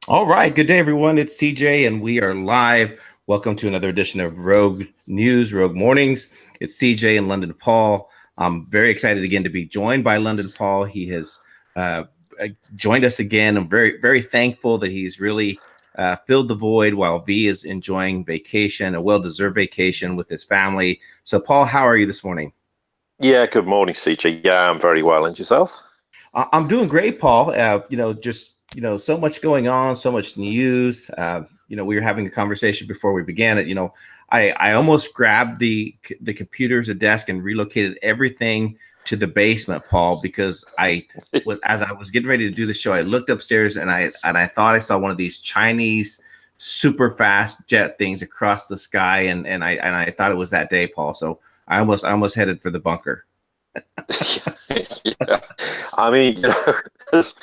All right. Good day, everyone. It's CJ, and we are live. Welcome to another edition of Rogue News, Rogue Mornings. It's CJ and London Paul. I'm very excited again to be joined by London Paul. He has uh, joined us again. I'm very thankful that he's really filled the void while V is enjoying vacation, a well-deserved vacation with his family. So, Paul, how are you this morning? Yeah, good morning, CJ. Yeah, I'm very well. And yourself? I'm doing great, Paul. Just so much going on, so much news. We were having a conversation before we began it. I almost grabbed the computers, a desk, and relocated everything to the basement, Paul, because I was as I was getting ready to do the show, I looked upstairs and I thought I saw one of these Chinese super fast jet things across the sky, and I thought it was that day, Paul. So I almost headed for the bunker. Yeah. I mean, as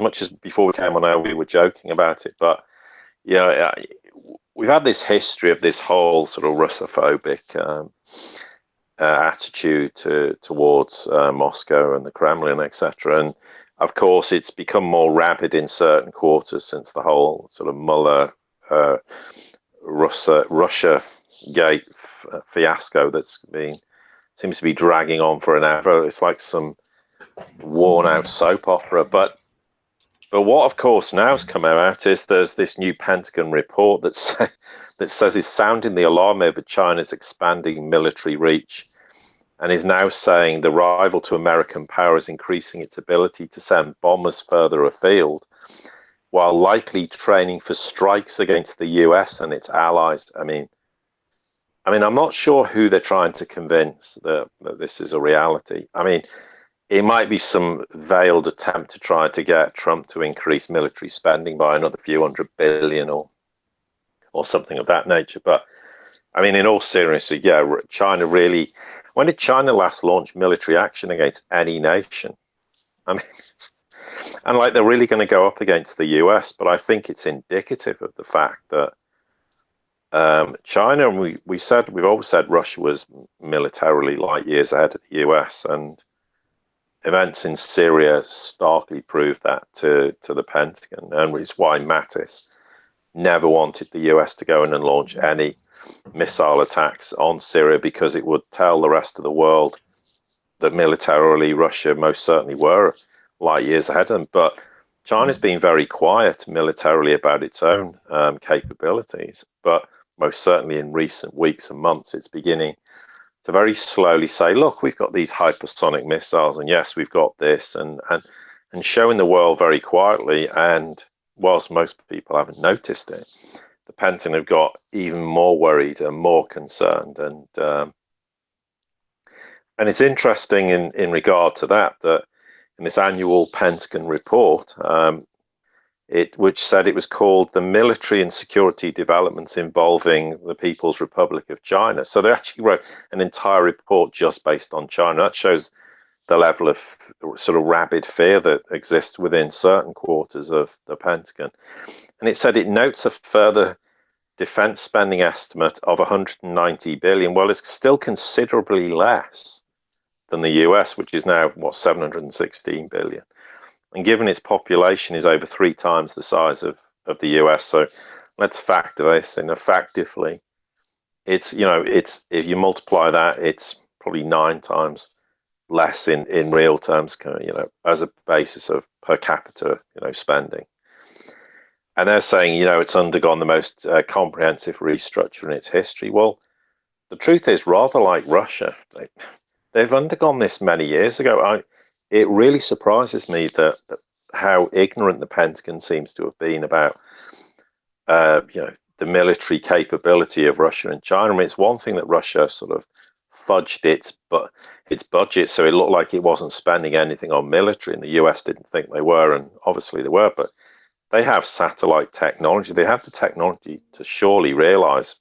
much as before we came on air, we were joking about it, but yeah, we've had this history of this whole sort of Russophobic attitude towards Moscow and the Kremlin, etc. And of course, it's become more rabid in certain quarters since the whole sort of Mueller uh, Russia gate fiasco that's been seems to be dragging on for an hour. It's like some worn out soap opera. But what, of course, now has come out is there's this new Pentagon report that says is sounding the alarm over China's expanding military reach and is now saying the rival to American power is increasing its ability to send bombers further afield while likely training for strikes against the US and its allies. I mean, I'm not sure who they're trying to convince that this is a reality. I mean, it might be some veiled attempt to try to get Trump to increase military spending by another few hundred billion or something of that nature. But I mean, in all seriousness, yeah, China really. When did China last launch military action against any nation? I mean, and like they're really going to go up against the US, but I think it's indicative of the fact that China, and we've always said Russia was militarily light years ahead of the US, and events in Syria starkly proved that to the Pentagon, and it's why Mattis never wanted the US to go in and launch any missile attacks on Syria because it would tell the rest of the world that militarily Russia most certainly were light years ahead of them. But China's been very quiet militarily about its own capabilities, but most certainly in recent weeks and months, it's beginning to very slowly say, look, we've got these hypersonic missiles, and yes, we've got this, and showing the world very quietly. And whilst most people haven't noticed it, the Pentagon have got even more worried and more concerned. And it's interesting in regard to that in this annual Pentagon report, which said it was called the Military and Security Developments Involving the People's Republic of China. So they actually wrote an entire report just based on China. That shows the level of sort of rabid fear that exists within certain quarters of the Pentagon. And it said it notes a further defense spending estimate of 190 billion. Well, it's still considerably less than the US, which is now, what, 716 billion. And given its population is over 3 times the size of the US, so let's factor this in effectively. It's if you multiply that, it's probably 9 times less in real terms, as a basis of per capita, spending. And they're saying, it's undergone the most comprehensive restructure in its history. Well, the truth is, rather like Russia, they've undergone this many years ago. It really surprises me that how ignorant the Pentagon seems to have been about, the military capability of Russia and China. I mean, it's one thing that Russia sort of fudged its budget so it looked like it wasn't spending anything on military, and the US didn't think they were, and obviously they were. But they have satellite technology. They have the technology to surely realize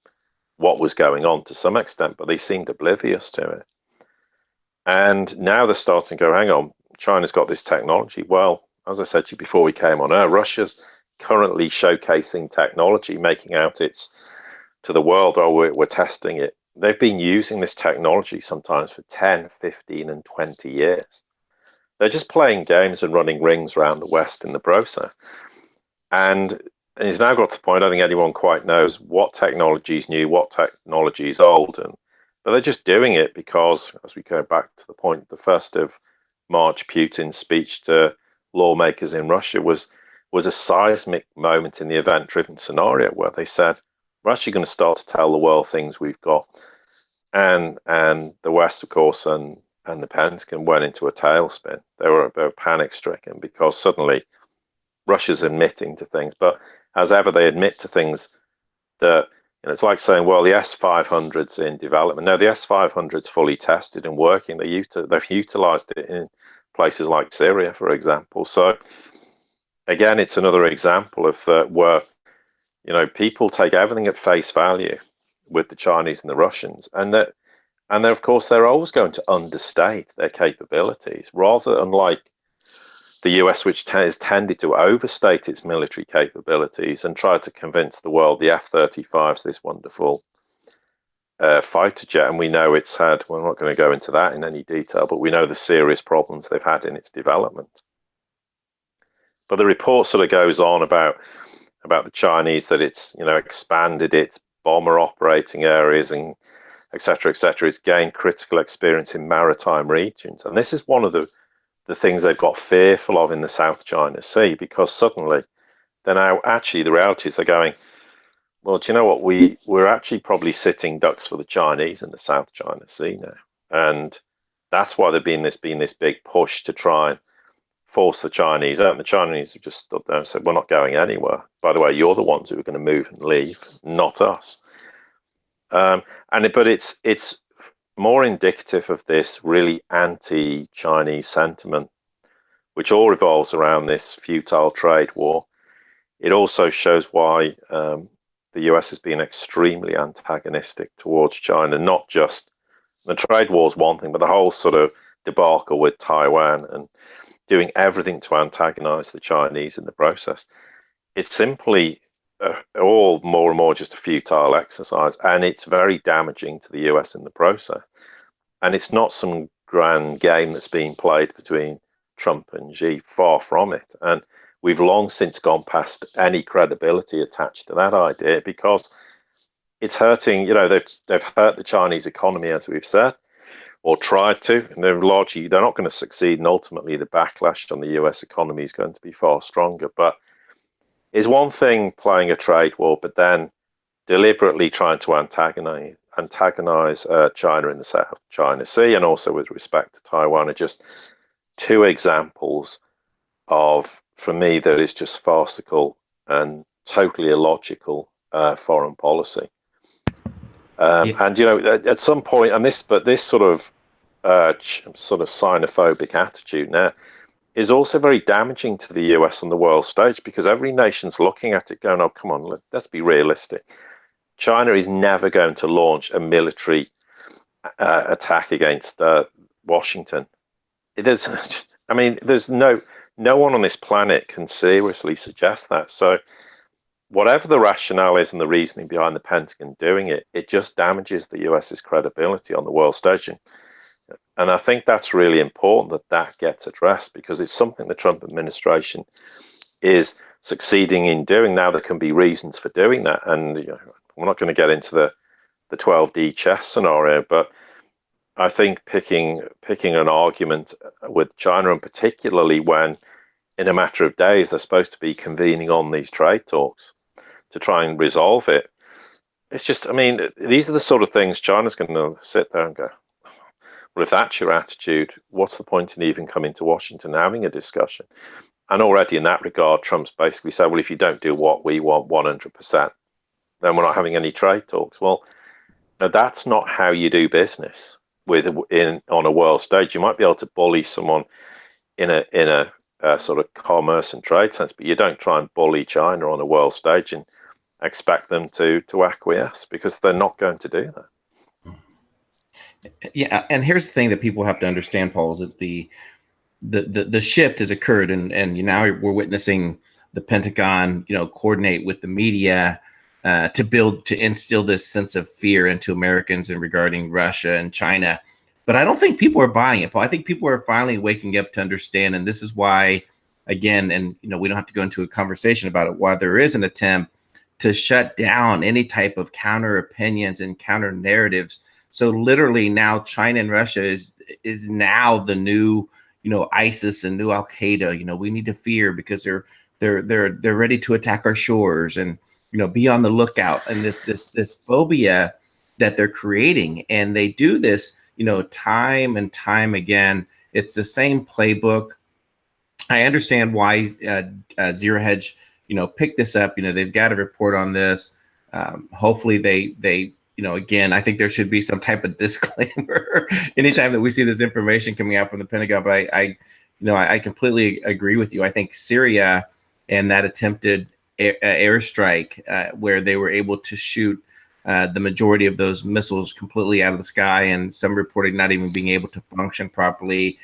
what was going on to some extent, but they seemed oblivious to it. And now they're starting to go, hang on, China's got this technology. Well, as I said to you before we came on air, Russia's currently showcasing technology, making out it's to the world, oh, we're testing it. They've been using this technology sometimes for 10, 15, and 20 years. They're just playing games and running rings around the West in the process. And he's now got to the point, I don't think anyone quite knows what technology is new, what technology is old. But they're just doing it because, as we go back to the point, the 1st of March, Putin's speech to lawmakers in Russia was a seismic moment in the event-driven scenario where they said, we're actually going to start to tell the world things we've got. And the West, of course, and the Pentagon went into a tailspin. They were panic-stricken because suddenly Russia's admitting to things, but as ever, they admit to things that, it's like saying, well, the S-500's in development. No, the S-500's fully tested and working. They've utilized it in places like Syria, for example. So again, it's another example of where, people take everything at face value with the Chinese and the Russians, and of course, they're always going to understate their capabilities, rather unlike the US, which has tended to overstate its military capabilities and try to convince the world the F-35 is this wonderful fighter jet. And we know it's had, we're not going to go into that in any detail, but we know the serious problems they've had in its development. But the report sort of goes on about the Chinese, that it's, expanded its bomber operating areas and et cetera, et cetera. It's gained critical experience in maritime regions. And this is one of the things they've got fearful of in the South China Sea, because suddenly they're now, actually, the reality is they're going, well, do you know what, we're actually probably sitting ducks for the Chinese in the South China Sea now. And that's why there's been this big push to try and force the Chinese out. And the Chinese have just stood there and said, we're not going anywhere. By the way, you're the ones who are going to move and leave, not us. But it's more indicative of this really anti-Chinese sentiment, which all revolves around this futile trade war. It also shows why the US has been extremely antagonistic towards China, not just the trade war is one thing, but the whole sort of debacle with Taiwan and doing everything to antagonize the Chinese in the process. It's simply all more and more just a futile exercise, and it's very damaging to the US in the process. And it's not some grand game that's being played between Trump and Xi, far from it. And we've long since gone past any credibility attached to that idea, because it's hurting, they've hurt the Chinese economy, as we've said, or tried to, and they're not going to succeed, and ultimately the backlash on the US economy is going to be far stronger. But it's one thing playing a trade war, but then deliberately trying to antagonize China in the South China Sea, and also with respect to Taiwan, are just two examples of, for me, that is just farcical and totally illogical foreign policy. And at some point, this sort of xenophobic attitude now is also very damaging to the US on the world stage, because every nation's looking at it going, oh, come on, let's be realistic. China is never going to launch a military attack against Washington. There's no one on this planet can seriously suggest that. So whatever the rationale is and the reasoning behind the Pentagon doing it, it just damages the US's credibility on the world stage. And I think that's really important that gets addressed, because it's something the Trump administration is succeeding in doing. Now, there can be reasons for doing that. And we're not going to get into the 12D chess scenario, but I think picking an argument with China, and particularly when in a matter of days they're supposed to be convening on these trade talks to try and resolve it. It's just, these are the sort of things China's going to sit there and go, well, if that's your attitude, what's the point in even coming to Washington and having a discussion? And already in that regard, Trump's basically said, well, if you don't do what we want 100%, then we're not having any trade talks. Well, no, that's not how you do business on a world stage. You might be able to bully someone in a sort of commerce and trade sense, but you don't try and bully China on a world stage and expect them to acquiesce, because they're not going to do that. Yeah, and here's the thing that people have to understand, Paul, is that the shift has occurred, and now we're witnessing the Pentagon, coordinate with the media to instill this sense of fear into Americans in regarding Russia and China. But I don't think people are buying it, Paul. I think people are finally waking up to understand, and this is why again, and we don't have to go into a conversation about it, while there is an attempt to shut down any type of counter opinions and counter narratives. So literally now China and Russia is now the new, ISIS and new Al Qaeda. We need to fear because they're ready to attack our shores, and be on the lookout. And this phobia that they're creating, and they do this time and time again. It's the same playbook. I understand why Zero Hedge picked this up. They've got a report on this. Hopefully they again, I think there should be some type of disclaimer anytime that we see this information coming out from the Pentagon. But I completely agree with you. I think Syria and that attempted airstrike where they were able to shoot the majority of those missiles completely out of the sky, and some reporting not even being able to function properly.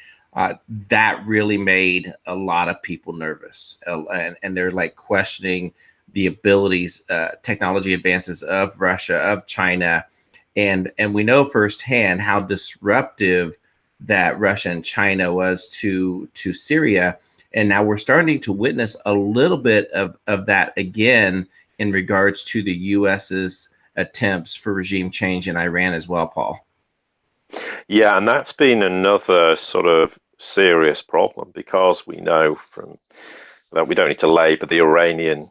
That really made a lot of people nervous, and they're like questioning the abilities, technology advances of Russia, of China, and we know firsthand how disruptive that Russia and China was to Syria, and now we're starting to witness a little bit of that again in regards to the U.S.'s attempts for regime change in Iran as well, Paul. Yeah, and that's been another sort of serious problem, because we know from that, we don't need to labor the Iranian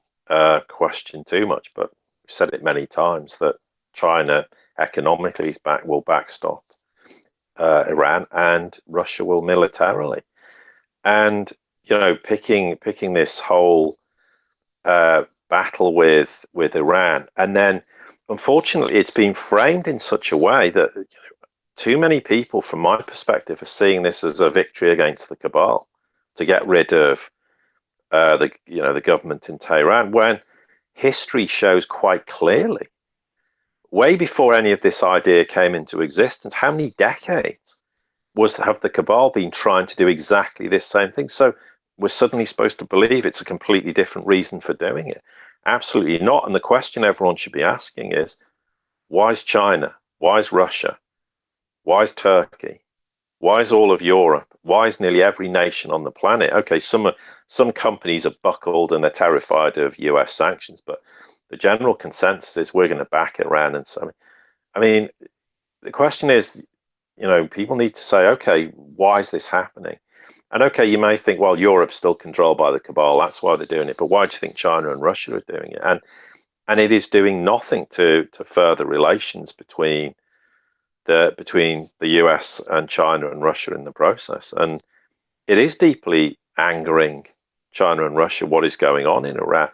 question too much, but we've said it many times that China economically will backstop Iran, and Russia will militarily. And picking this whole battle with Iran, and then unfortunately it's been framed in such a way that too many people, from my perspective, are seeing this as a victory against the cabal to get rid of the government in Tehran, when history shows quite clearly, way before any of this idea came into existence, how many decades have the cabal been trying to do exactly this same thing? So we're suddenly supposed to believe it's a completely different reason for doing it? Absolutely not. And the question everyone should be asking is, why is China? Why is Russia? Why is Turkey? Why is all of Europe? Why is nearly every nation on the planet? Okay, some companies are buckled and they're terrified of US sanctions, but the general consensus is we're going to back Iran. And so, I mean, the question is, people need to say, okay, why is this happening? And okay, you may think, well, Europe's still controlled by the cabal, that's why they're doing it. But why do you think China and Russia are doing it? And it is doing nothing to further relations between the US and China and Russia in the process. And it is deeply angering China and Russia what is going on in Iran,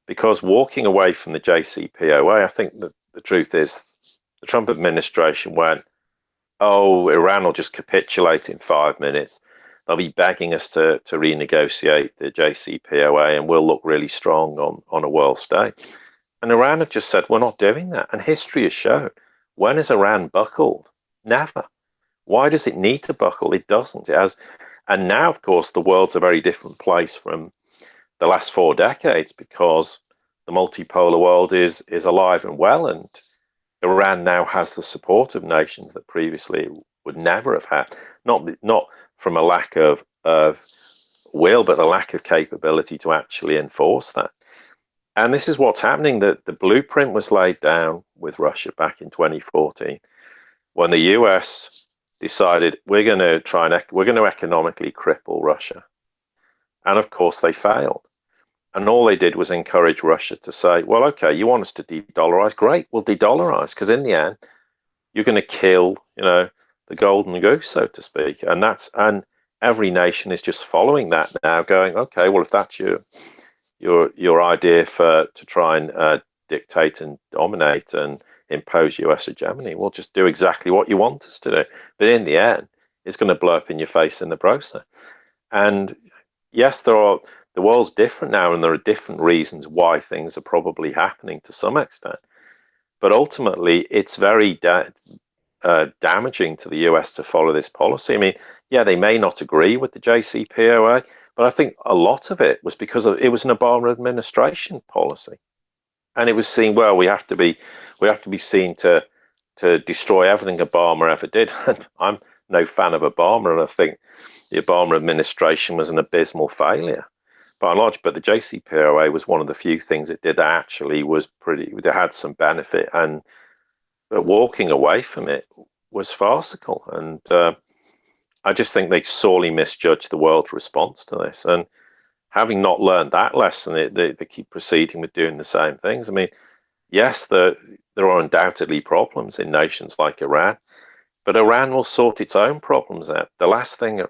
because walking away from the JCPOA, I think that the truth is the Trump administration went, oh, Iran will just capitulate in 5 minutes. They'll be begging us to renegotiate the JCPOA, and we'll look really strong on a world stage. And Iran have just said, we're not doing that. And history has shown, when has Iran buckled? Never. Why does it need to buckle? It doesn't. It has. And now, of course, the world's a very different place from the last 4 decades, because the multipolar world is alive and well, and Iran now has the support of nations that previously would never have had. Not from a lack of will, but a lack of capability to actually enforce that. And this is what's happening. That the blueprint was laid down with Russia back in 2014, when the US decided we're going to economically cripple Russia. And of course they failed. And all they did was encourage Russia to say, well, okay, you want us to de-dollarize? Great, we'll de-dollarize, because in the end, you're going to kill, the golden goose, so to speak. And every nation is just following that now, going, okay, well, if that's your idea to try and dictate and dominate and impose US hegemony, we'll just do exactly what you want us to do. But in the end, it's going to blow up in your face in the process. And yes, the world's different now, and there are different reasons why things are probably happening to some extent. But ultimately, it's very damaging to the US to follow this policy. I mean, yeah, they may not agree with the JCPOA, but I think a lot of it was because it was an Obama administration policy, and it was seen, well, we have to be seen to destroy everything Obama ever did. And I'm no fan of Obama, and I think the Obama administration was an abysmal failure. by and large. But the JCPOA was one of the few things it did that actually was that had some benefit, and walking away from it was farcical. And I just think they sorely misjudged the world's response to this. And having not learned that lesson, they keep proceeding with doing the same things. I mean, yes, there are undoubtedly problems in nations like Iran, but Iran will sort its own problems out. The last thing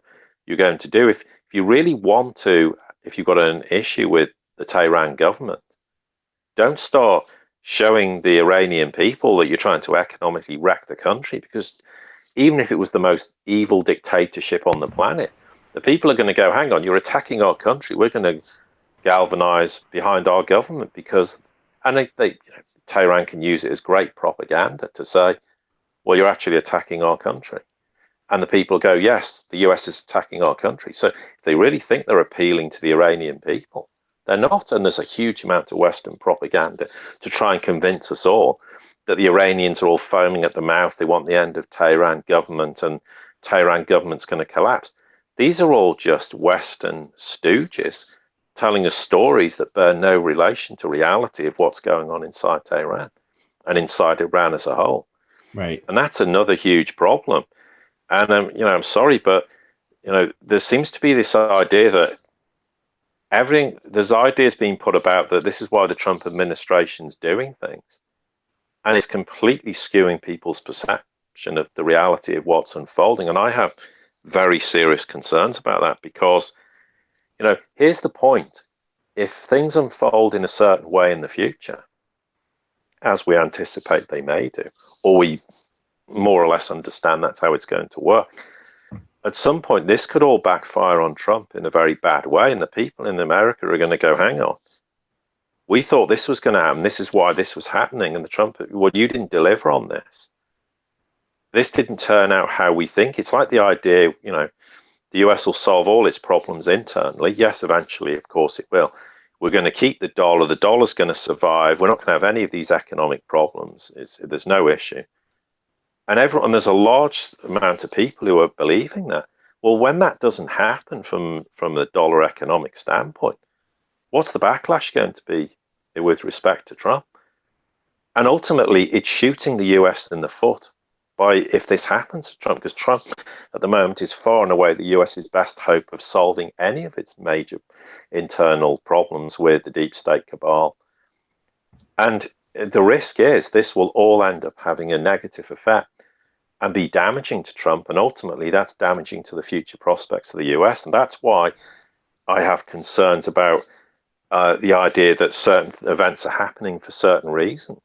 you're going to do, if you really want to, if you've got an issue with the Tehran government, don't start showing the Iranian people that you're trying to economically wreck the country, because even if it was the most evil dictatorship on the planet, the people are going to go, hang on, you're attacking our country. We're going to galvanize behind our government, because, and Tehran can use it as great propaganda to say, well, you're actually attacking our country. And the people go, yes, the US is attacking our country. So if they really think they're appealing to the Iranian people, they're not. And there's a huge amount of Western propaganda to try and convince us all that the Iranians are all foaming at the mouth. They want the end of Tehran government, and Tehran government's going to collapse. These are all just Western stooges telling us stories that bear no relation to reality of what's going on inside Tehran and inside Iran as a whole. Right. And that's another huge problem. And I'm sorry, but there seems to be this idea that there's ideas being put about that this is why the Trump administration's doing things, and it's completely skewing people's perception of the reality of what's unfolding. And I have very serious concerns about that, because here's the point: if things unfold in a certain way in the future, as we anticipate they may do, or we more or less understand that's how it's going to work, at some point this could all backfire on Trump in a very bad way, and the people in America are going to go, hang on, we thought this was going to happen, this is why this was happening, and the Trump, well, you didn't deliver on this didn't turn out how we think. It's like the idea, the US will solve all its problems internally. Yes, eventually, of course it will. We're going to keep the dollar's going to survive, we're not going to have any of these economic problems, there's no issue. And there's a large amount of people who are believing that. Well, when that doesn't happen from the dollar economic standpoint, what's the backlash going to be with respect to Trump? And ultimately, it's shooting the US in the foot if this happens to Trump, because Trump at the moment is far and away the US's best hope of solving any of its major internal problems with the deep state cabal. And the risk is this will all end up having a negative effect and be damaging to Trump, and ultimately that's damaging to the future prospects of the US. And that's why I have concerns about the idea that certain events are happening for certain reasons.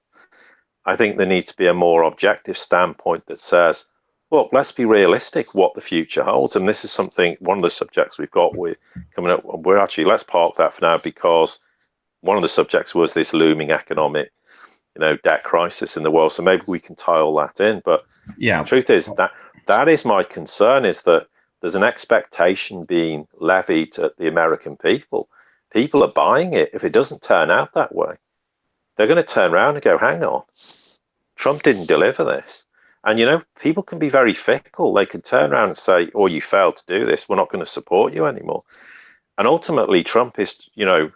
I think there needs to be a more objective standpoint that says, look, let's be realistic what the future holds. And this is one of the subjects we've got coming up. Let's park that for now, because one of the subjects was this looming economic debt crisis in the world. So maybe we can tie all that in. But yeah, the truth is that is my concern, is that there's an expectation being levied at the American people. People are buying it. If it doesn't turn out that way, they're going to turn around and go, hang on, Trump didn't deliver this. And, people can be very fickle. They could turn around and say, oh, you failed to do this, we're not going to support you anymore. And ultimately, Trump is,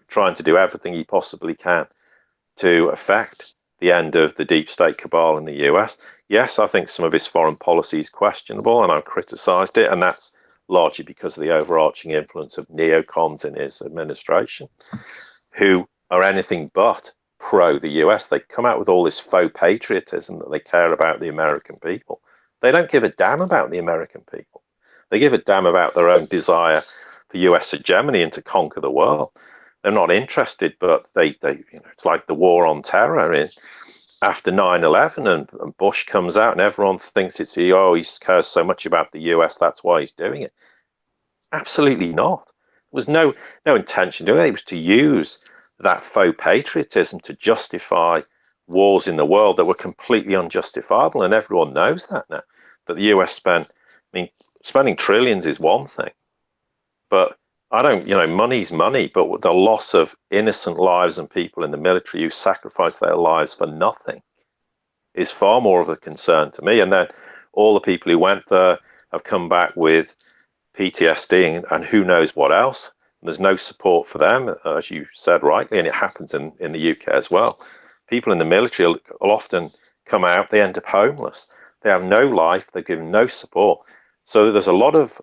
trying to do everything he possibly can to affect the end of the deep state cabal in the US. Yes, I think some of his foreign policy is questionable, and I've criticized it, and that's largely because of the overarching influence of neocons in his administration, who are anything but pro the US. They come out with all this faux patriotism that they care about the American people. They don't give a damn about the American people. They give a damn about their own desire for US hegemony and to conquer the world. They're not interested, but they it's like the war on terror after 9/11, and Bush comes out and everyone thinks he cares so much about the US, that's why he's doing it. Absolutely not. There was no intention doing it. It was to use that faux patriotism to justify wars in the world that were completely unjustifiable, and everyone knows that now. That the US spending trillions is one thing, but money's money, but the loss of innocent lives and people in the military who sacrifice their lives for nothing is far more of a concern to me. And then all the people who went there have come back with PTSD and who knows what else. There's no support for them, as you said rightly, and it happens in the UK as well. People in the military will often come out, they end up homeless. They have no life, they're given no support. So there's a lot of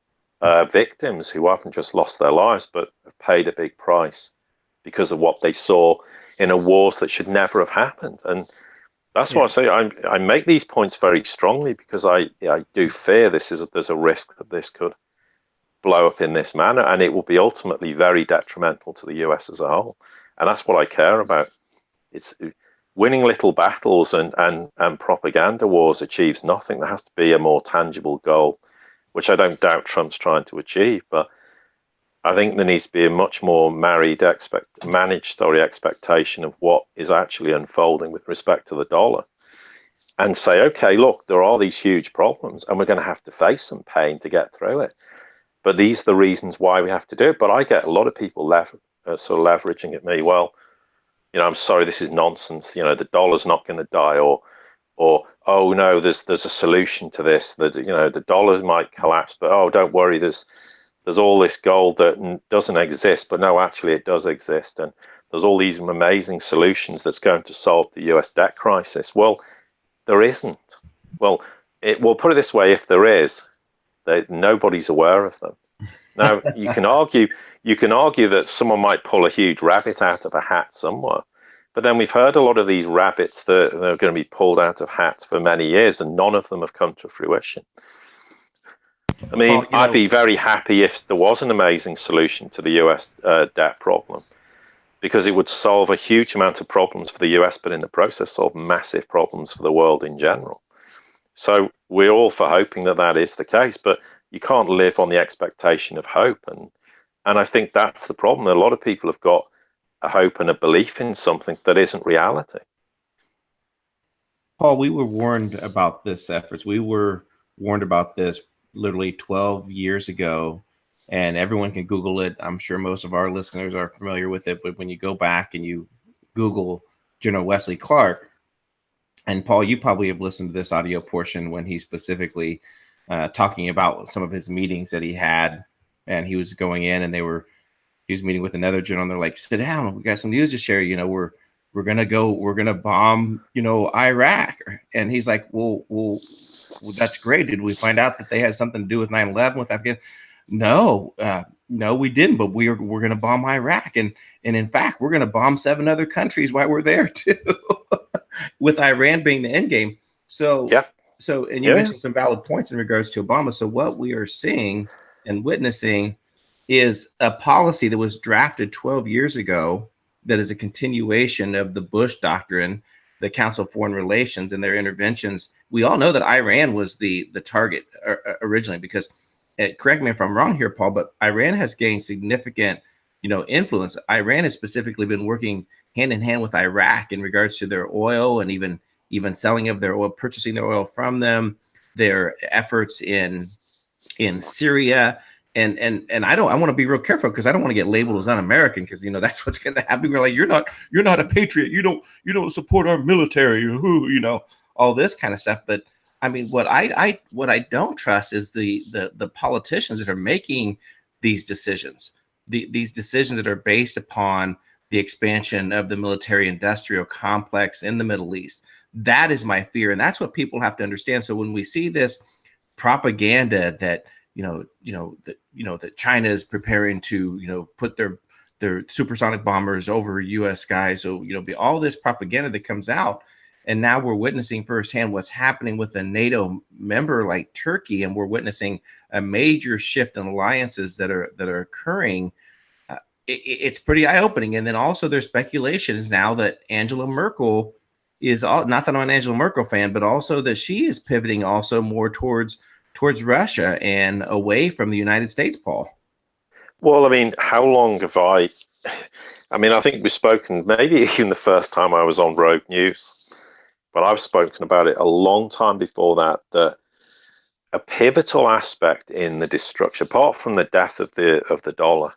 victims who haven't just lost their lives, but have paid a big price because of what they saw in a wars that should never have happened. And that's why I say I make these points very strongly, because I do fear there's a risk that this could blow up in this manner, and it will be ultimately very detrimental to the US as a whole. And that's what I care about. It's winning little battles and propaganda wars achieves nothing. There has to be a more tangible goal, which I don't doubt Trump's trying to achieve. But I think there needs to be a much more managed expectation of what is actually unfolding with respect to the dollar, and say, okay, look, there are these huge problems, and we're going to have to face some pain to get through it. But these are the reasons why we have to do it. But I get a lot of people sort of leveraging at me. Well, I'm sorry, this is nonsense. The dollar's not going to die, or oh no, there's a solution to this. That the dollar might collapse, but oh, don't worry, there's all this gold that doesn't exist, but no, actually it does exist, and there's all these amazing solutions that's going to solve the US debt crisis. Well, there isn't. Well, we'll put it this way: if there is, nobody's aware of them. Now, you can argue that someone might pull a huge rabbit out of a hat somewhere, but then we've heard a lot of these rabbits that are going to be pulled out of hats for many years, and none of them have come to fruition. I mean, I'd be very happy if there was an amazing solution to the US debt problem, because it would solve a huge amount of problems for the US, but in the process solve massive problems for the world in general. So we're all for hoping that is the case, but you can't live on the expectation of hope. And I think that's the problem. A lot of people have got a hope and a belief in something that isn't reality. Paul, we were warned about this efforts. We were warned about this literally 12 years ago, and everyone can Google it. I'm sure most of our listeners are familiar with it, but when you go back and you Google General Wesley Clark, and Paul, you probably have listened to this audio portion when he specifically talking about some of his meetings that he had, and he was going in and he was meeting with another general, and they're like, sit down, we got some news to share. We're gonna bomb, Iraq. And he's like, well, that's great. Did we find out that they had something to do with 9/11 with Afghanistan? No, we didn't, but we're gonna bomb Iraq. And in fact, we're gonna bomb 7 other countries while we're there too, with Iran being the end game. So yeah. And you mentioned some valid points in regards to Obama. So what we are seeing and witnessing is a policy that was drafted 12 years ago that is a continuation of the Bush doctrine, the Council of Foreign Relations, and their interventions. We all know that Iran was the target originally, because, correct me if I'm wrong here, Paul, but Iran has gained significant, influence. Iran has specifically been working hand in hand with Iraq in regards to their oil, and even selling of their oil, purchasing their oil from them, their efforts in Syria. And I want to be real careful, because I don't want to get labeled as un-American, because that's what's going to happen. We're like, you're not a patriot. You don't support our military, all this kind of stuff. But I mean, what I don't trust is the politicians that are making these decisions. These decisions that are based upon the expansion of the military-industrial complex in the Middle East. That is my fear, and that's what people have to understand. So when we see this propaganda that that China is preparing to put their supersonic bombers over U.S. skies, so be all this propaganda that comes out, and now we're witnessing firsthand what's happening with a NATO member like Turkey, and we're witnessing a major shift in alliances that are occurring. It's pretty eye-opening. And then also there's speculations now that Angela Merkel is not that I'm an Angela Merkel fan, but also that she is pivoting also more towards Russia and away from the United States, Paul. Well, I mean, how long have I think we've spoken, maybe even the first time I was on Rogue News, but I've spoken about it a long time before that a pivotal aspect in the destruction, apart from the death of the dollar,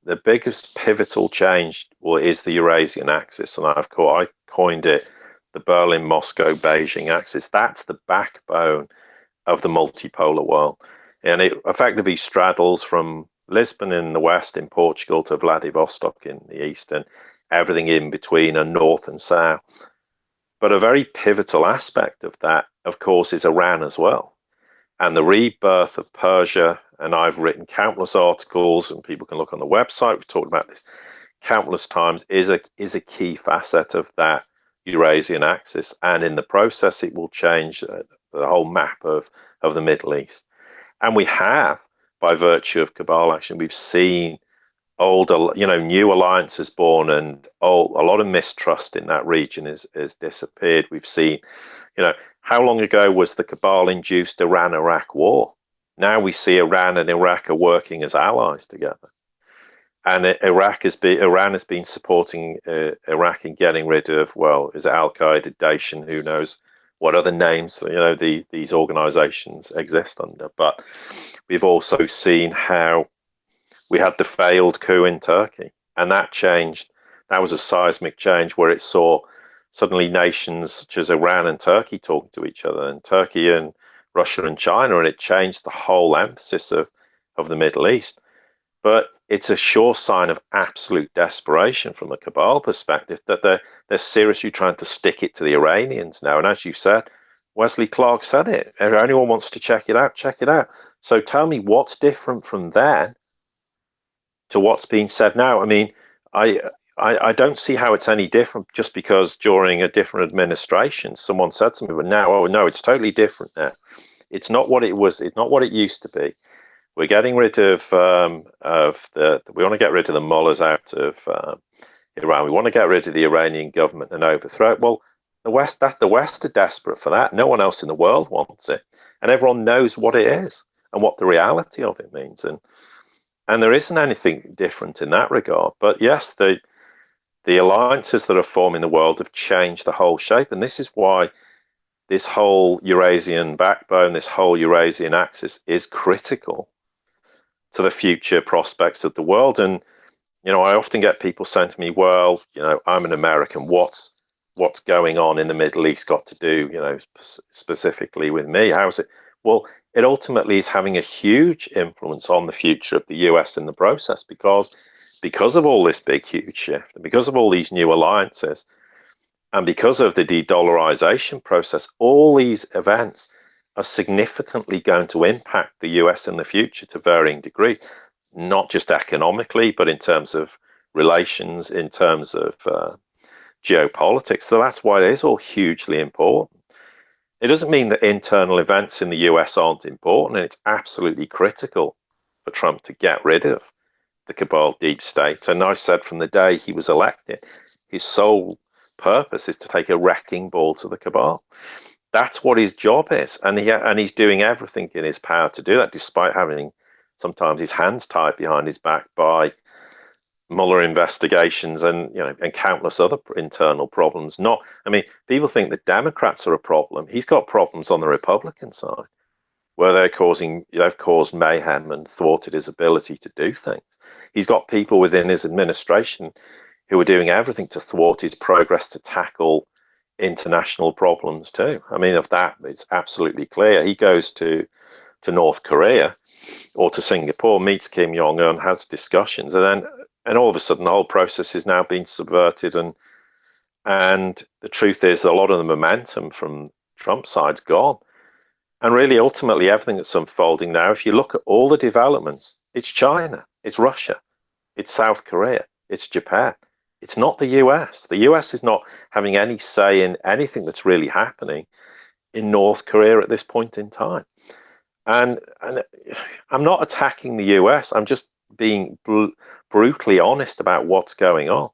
the biggest pivotal change is the Eurasian axis, and I coined it the Berlin, Moscow, Beijing axis. That's the backbone of the multipolar world, and it effectively straddles from Lisbon in the west, in Portugal, to Vladivostok in the east, and everything in between, and north and south. But a very pivotal aspect of that, of course, is Iran as well. And the rebirth of Persia, and I've written countless articles, and people can look on the website, we've talked about this countless times, is a key facet of that Eurasian axis. And in the process, it will change the whole map of the Middle East. And we have, by virtue of cabal action, we've seen new alliances born, and a lot of mistrust in that region is disappeared. We've seen, how long ago was the cabal-induced Iran-Iraq war? Now we see Iran and Iraq are working as allies together. And Iran has been supporting Iraq in getting rid of, is it Al-Qaeda, Daesh, who knows what other names these organizations exist under. But we've also seen how we had the failed coup in Turkey, and that changed. That was a seismic change where it saw suddenly nations such as Iran and Turkey talking to each other, and Turkey and Russia and China, and it changed the whole emphasis of the Middle East. But it's a sure sign of absolute desperation from a cabal perspective that they're seriously trying to stick it to the Iranians now. And as you said, Wesley Clark said it. If anyone wants to check it out, check it out. So tell me what's different from then to what's being said now. I mean, I don't see how it's any different just because during a different administration someone said something, but now, oh no, it's totally different now. It's not what it was. It's not what it used to be. We're getting rid of we want to get rid of the mullahs out of Iran. We want to get rid of the Iranian government and overthrow it. Well, the West are desperate for that. No one else in the world wants it, and everyone knows what it is and what the reality of it means. And there isn't anything different in that regard. But yes, the alliances that are forming the world have changed the whole shape, and this is why this whole Eurasian backbone, this whole Eurasian axis is critical to the future prospects of the world. And I often get people saying to me, well, I'm an American, what's going on in the Middle East got to do, specifically with me? How's it? Well, it ultimately is having a huge influence on the future of the US in the process, because of all this big, huge shift, and because of all these new alliances, and because of the de-dollarization process. All these events are significantly going to impact the US in the future to varying degrees, not just economically, but in terms of relations, in terms of geopolitics. So that's why it is all hugely important. It doesn't mean that internal events in the US aren't important, and it's absolutely critical for Trump to get rid of the cabal deep state. And I said from the day he was elected, his sole purpose is to take a wrecking ball to the cabal. That's what his job is, and he's doing everything in his power to do that, despite having sometimes his hands tied behind his back by Mueller investigations and countless other internal problems. People think that Democrats are a problem. He's got problems on the Republican side, where they've caused mayhem and thwarted his ability to do things. He's got people within his administration who are doing everything to thwart his progress to tackle international problems too. Of that, it's absolutely clear. He goes to North Korea or to Singapore, meets Kim Jong-un, has discussions, and all of a sudden the whole process is now being subverted. And the truth is that a lot of the momentum from Trump's side's gone. And really, ultimately, everything that's unfolding now, if you look at all the developments, it's China, it's Russia, it's South Korea, it's Japan. It's not the US. The US is not having any say in anything that's really happening in North Korea at this point in time. And I'm not attacking the US. I'm just being brutally honest about what's going on.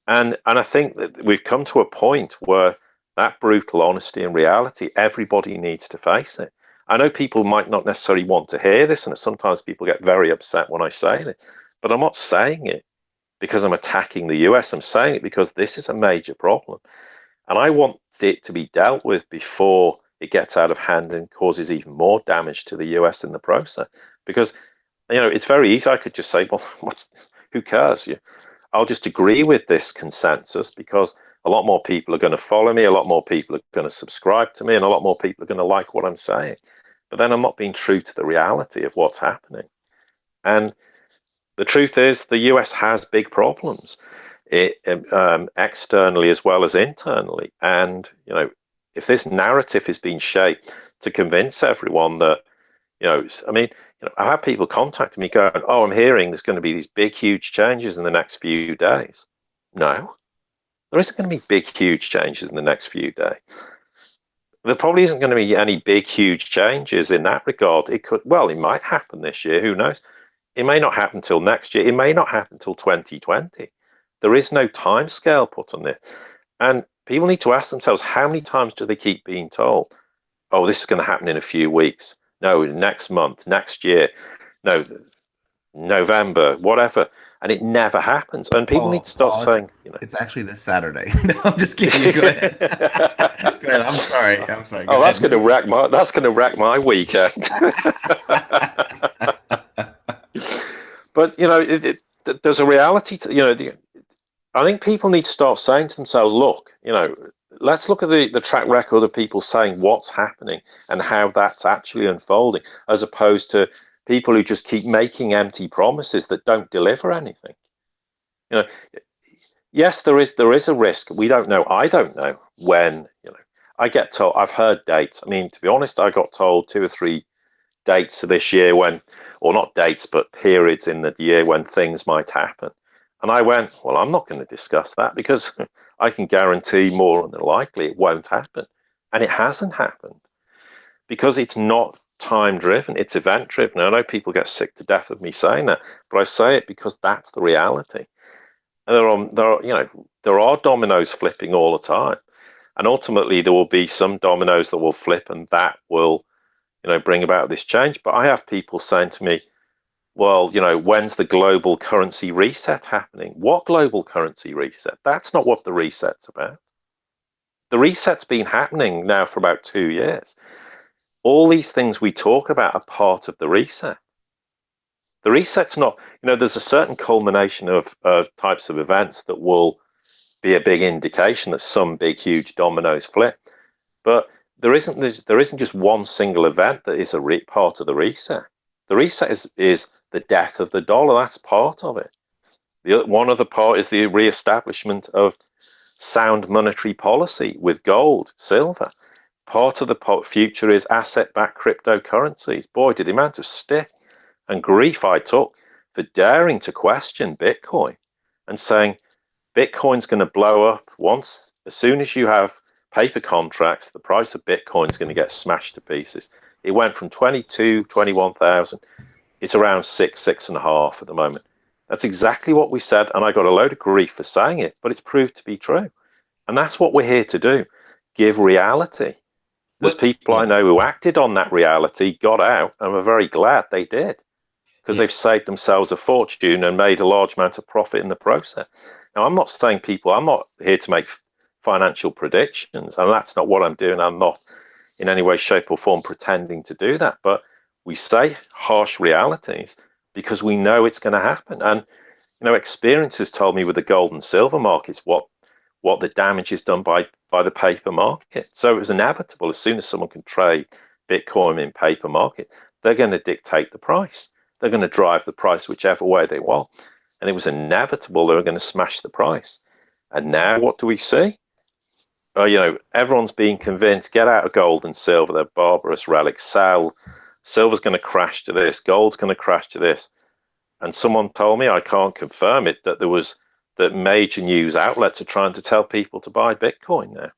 And I think that we've come to a point where that brutal honesty and reality, everybody needs to face it. I know people might not necessarily want to hear this, and sometimes people get very upset when I say it, but I'm not saying it because I'm attacking the US. I'm saying it because this is a major problem. And I want it to be dealt with before it gets out of hand and causes even more damage to the US in the process. Because, it's very easy. I could just say, well, who cares? I'll just agree with this consensus because a lot more people are going to follow me, a lot more people are going to subscribe to me, and a lot more people are going to like what I'm saying. But then I'm not being true to the reality of what's happening. And the truth is, the US has big problems, externally as well as internally. And if this narrative is being shaped to convince everyone that, I mean, I have people contact me going, "Oh, I'm hearing there's going to be these big, huge changes in the next few days." No, there isn't going to be big, huge changes in the next few days. There probably isn't going to be any big, huge changes in that regard. It might happen this year. Who knows? It may not happen till next year. It may not happen till 2020. There is no time scale put on this. And people need to ask themselves, how many times do they keep being told, "Oh, this is going to happen in a few weeks. No, next month, next year. No, November, whatever." And it never happens. And people need to start Paul, saying, it's actually this Saturday. No, I'm just kidding. You go ahead. Go ahead. I'm sorry. Go oh, ahead. that's going to wreck my weekend. But there's a reality to I think people need to start saying to themselves, look, let's look at the track record of people saying what's happening and how that's actually unfolding, as opposed to people who just keep making empty promises that don't deliver anything. Yes, there is a risk. We don't know. I don't know when. I get told. I've heard dates. I mean, to be honest, I got told 2 or 3 dates of this year when, or not dates, but periods in the year when things might happen. And I went, well, I'm not going to discuss that because I can guarantee more than likely it won't happen. And it hasn't happened because it's not time driven, it's event driven. I know people get sick to death of me saying that, but I say it because that's the reality. And there are dominoes flipping all the time. And ultimately there will be some dominoes that will flip and that will bring about this change. But I have people saying to me, well, when's the global currency reset happening? What global currency reset? That's not what the reset's about. The reset's been happening now for about 2 years. All these things we talk about are part of the reset. The reset's not, there's a certain culmination of types of events that will be a big indication that some big, huge dominoes flip. But there isn't just one single event that is part of the reset. The reset is the death of the dollar. That's part of it. One other part is the reestablishment of sound monetary policy with gold, silver. Part of the future is asset-backed cryptocurrencies. Boy, did the amount of stick and grief I took for daring to question Bitcoin and saying Bitcoin's going to blow up as soon as you have paper contracts, the price of Bitcoin is going to get smashed to pieces. It went from 21,000. It's around 6.5 at the moment. That's exactly what we said, and I got a load of grief for saying it, but it's proved to be true. And that's what we're here to do, give reality. There's people I know who acted on that reality, got out, and were very glad they did, because they've saved themselves a fortune and made a large amount of profit in the process. Now, I'm not here to make financial predictions, and that's not what I'm doing. I'm not in any way, shape, or form pretending to do that. But we say harsh realities because we know it's going to happen. And experience has told me with the gold and silver markets what the damage is done by the paper market. So it was inevitable. As soon as someone can trade Bitcoin in paper market, they're going to dictate the price. They're going to drive the price whichever way they want. And it was inevitable they were going to smash the price. And now what do we see? Everyone's being convinced, get out of gold and silver, they're barbarous relics, sell. Silver's going to crash to this, gold's going to crash to this. And someone told me, I can't confirm it, that major news outlets are trying to tell people to buy Bitcoin now.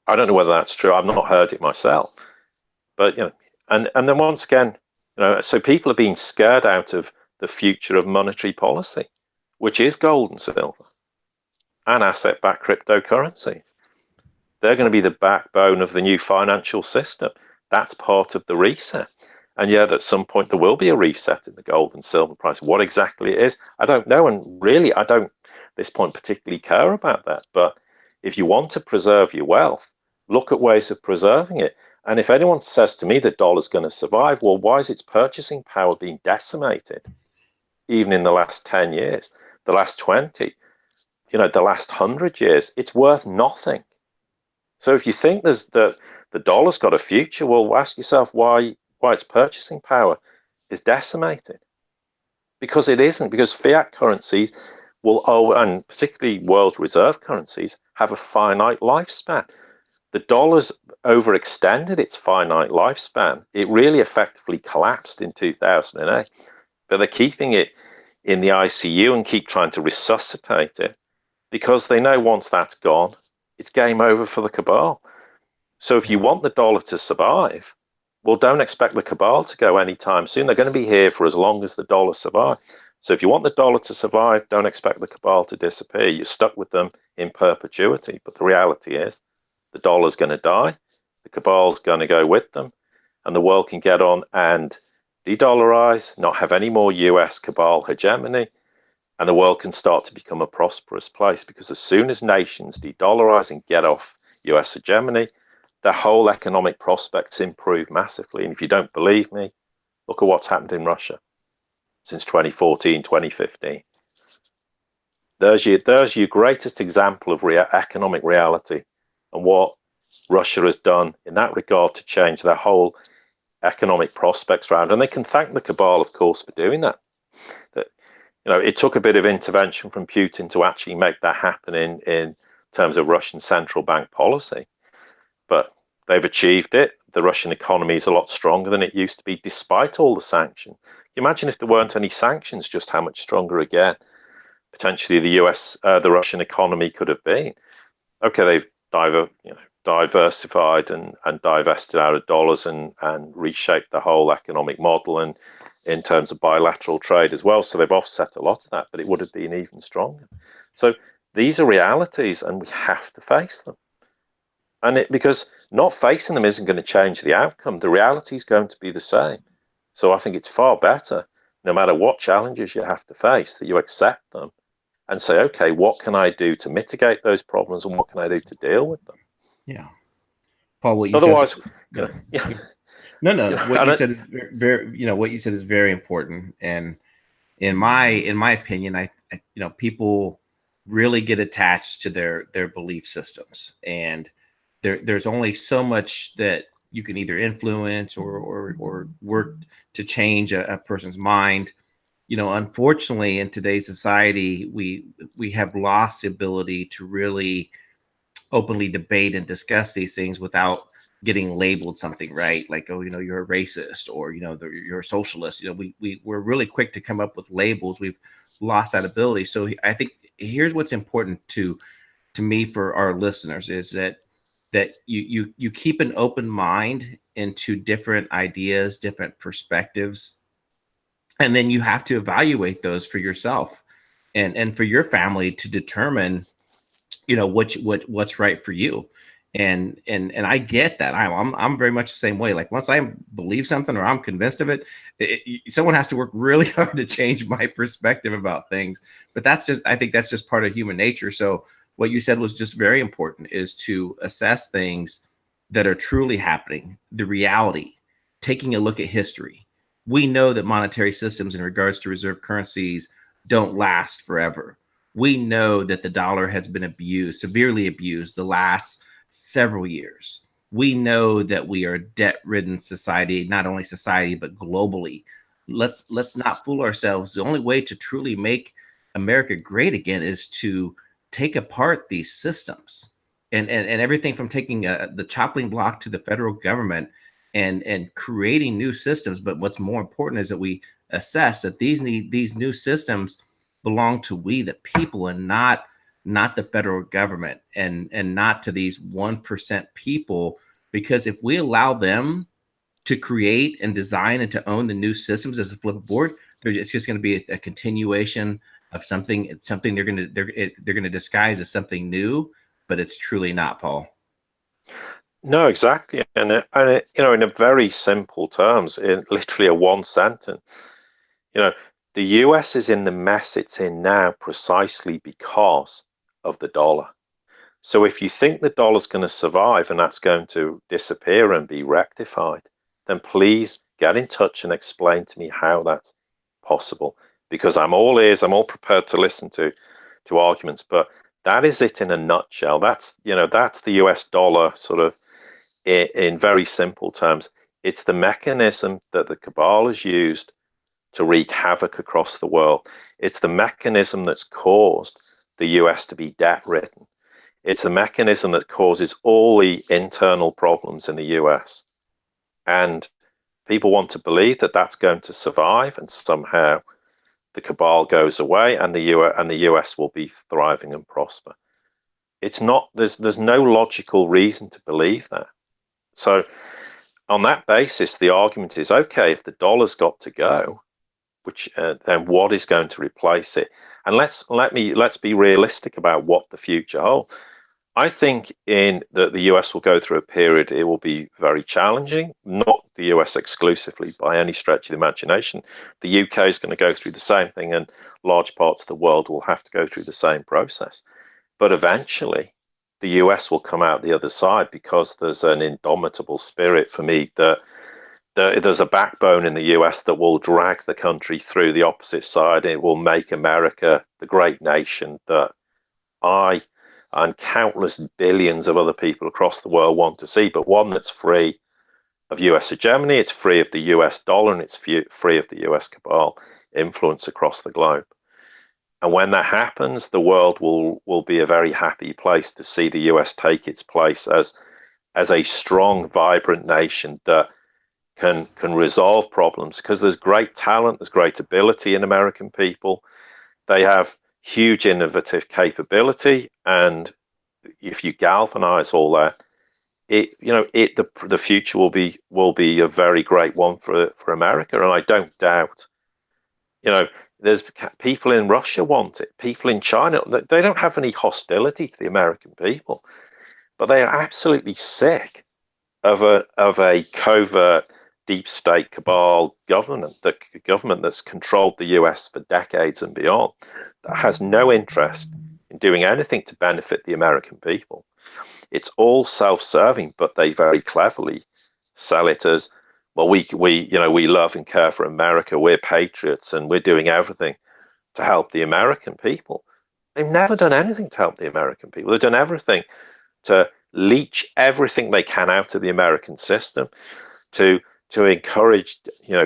I don't know whether that's true. I've not heard it myself. But, and then once again, so people are being scared out of the future of monetary policy, which is gold and silver and asset-backed cryptocurrencies. They're going to be the backbone of the new financial system. That's part of the reset. And yet at some point there will be a reset in the gold and silver price. What exactly it is, I don't know. And really, I don't at this point particularly care about that. But if you want to preserve your wealth, look at ways of preserving it. And if anyone says to me the dollar's going to survive, well, why is its purchasing power being decimated? Even in the last 10 years, the last 20, the last 100 years, it's worth nothing. So if you think the dollar's got a future, well, ask yourself why its purchasing power is decimated. because it isn't, because fiat currencies and particularly world reserve currencies, have a finite lifespan. The dollar's overextended its finite lifespan. It really effectively collapsed in 2008, but they're keeping it in the ICU and keep trying to resuscitate it because they know once that's gone, it's game over for the cabal. So if you want the dollar to survive, well, don't expect the cabal to go anytime soon. They're going to be here for as long as the dollar survives. So if you want the dollar to survive, don't expect the cabal to disappear. You're stuck with them in perpetuity. But the reality is the dollar's going to die, the cabal's going to go with them, and the world can get on and de-dollarize, not have any more US cabal hegemony, and the world can start to become a prosperous place. Because as soon as nations de-dollarize and get off US hegemony, their whole economic prospects improve massively. And if you don't believe me, look at what's happened in Russia since 2014, 2015. There's your greatest example of economic reality and what Russia has done in that regard to change their whole economic prospects around. And they can thank the cabal, of course, for doing that. It took a bit of intervention from Putin to actually make that happen in terms of Russian central bank policy. But they've achieved it. The Russian economy is a lot stronger than it used to be, despite all the sanctions. Imagine if there weren't any sanctions, just how much stronger again potentially the Russian economy could have been. Okay, they've diversified and divested out of dollars and reshaped the whole economic model and in terms of bilateral trade as well. So they've offset a lot of that, but it would have been even stronger. So these are realities and we have to face them. And because not facing them isn't going to change the outcome. The reality is going to be the same. So I think it's far better, no matter what challenges you have to face, that you accept them and say, okay, what can I do to mitigate those problems and what can I do to deal with them? Yeah. Paul, what you Otherwise, said, yeah. No. What you said is very, what you said is very important. And in my opinion, people really get attached to their belief systems, and there's only so much that you can either influence or work to change a person's mind. Unfortunately, in today's society, we have lost the ability to really openly debate and discuss these things without getting labeled something, right? Like, oh, you're a racist, or you're a socialist. We're really quick to come up with labels. We've lost that ability. So I think here's what's important to me for our listeners is that you keep an open mind into different ideas, different perspectives, and then you have to evaluate those for yourself and for your family to determine what's right for you. And I get that. I'm very much the same way. Like, once I believe something or I'm convinced of it, someone has to work really hard to change my perspective about things. But I think that's just part of human nature. So what you said was just very important, is to assess things that are truly happening, the reality, taking a look at history. We know that monetary systems in regards to reserve currencies don't last forever. We know that the dollar has been severely abused the last several years. We know that we are a debt-ridden society, not only society, but globally. Let's not fool ourselves. The only way to truly make America great again is to take apart these systems and everything from taking the chopping block to the federal government and creating new systems. But what's more important is that we assess that these new systems belong to we the people, and not the federal government, and not to these 1% people. Because if we allow them to create and design and to own the new systems as a flipboard, it's just going to be a continuation of something. It's something they're going to disguise as something new, but it's truly not, Paul. No, exactly. And in a very simple terms, in literally a one sentence, the US is in the mess it's in now precisely because of the dollar. So if you think the dollar's going to survive and that's going to disappear and be rectified, then please get in touch and explain to me how that's possible. Because I'm all ears, I'm all prepared to listen to arguments, but that is it in a nutshell. That's the US dollar sort of in very simple terms. It's the mechanism that the cabal has used to wreak havoc across the world. It's the mechanism that's caused the US to be debt-ridden. It's a mechanism that causes all the internal problems in the US. And people want to believe that that's going to survive, and somehow the cabal goes away and the US will be thriving and prosper. It's not, there's no logical reason to believe that. So on that basis, the argument is, okay, if the dollar's got to go, which then what is going to replace it? And let's be realistic about what the future holds. I think in that the US will go through a period, it will be very challenging, not the US exclusively by any stretch of the imagination. The UK is going to go through the same thing, and large parts of the world will have to go through the same process. But eventually, the US will come out the other side, because there's an indomitable spirit for me that there's a backbone in the US that will drag the country through the opposite side. It will make America the great nation that I and countless billions of other people across the world want to see, but one that's free of US hegemony, it's free of the US dollar, and it's free of the US cabal influence across the globe. And when that happens, the world will be a very happy place to see the US take its place as a strong, vibrant nation that can resolve problems, because there's great talent, there's great ability in American people. They have huge innovative capability, and if you galvanize all that, the future will be a very great one for America. And I don't doubt, there's people in Russia want it, people in China, they don't have any hostility to the American people, but they are absolutely sick of a covert deep state cabal government that's controlled the US for decades and beyond, that has no interest in doing anything to benefit the American people. It's all self-serving, but they very cleverly sell it as, well, we love and care for America, we're patriots, and we're doing everything to help the American people. They've never done anything to help the American people. They've done everything to leech everything they can out of the American system, to encourage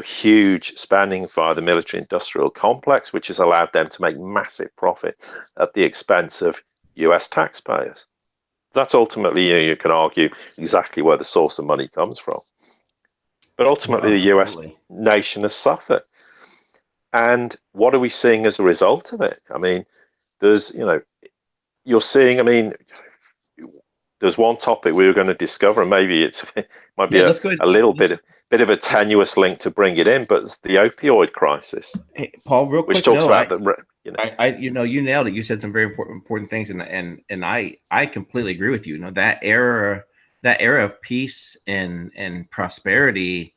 huge spending via the military industrial complex, which has allowed them to make massive profit at the expense of US taxpayers. That's ultimately, you can argue exactly where the source of money comes from. But ultimately, the US nation has suffered. And what are we seeing as a result of it? I mean, you're seeing, there's one topic we were going to discover, and maybe it might be a little bit of a tenuous link to bring it in, but it's the opioid crisis. Hey, Paul, real quick, which talks about you nailed it. You said some very important things, and I completely agree with you. That era of peace and prosperity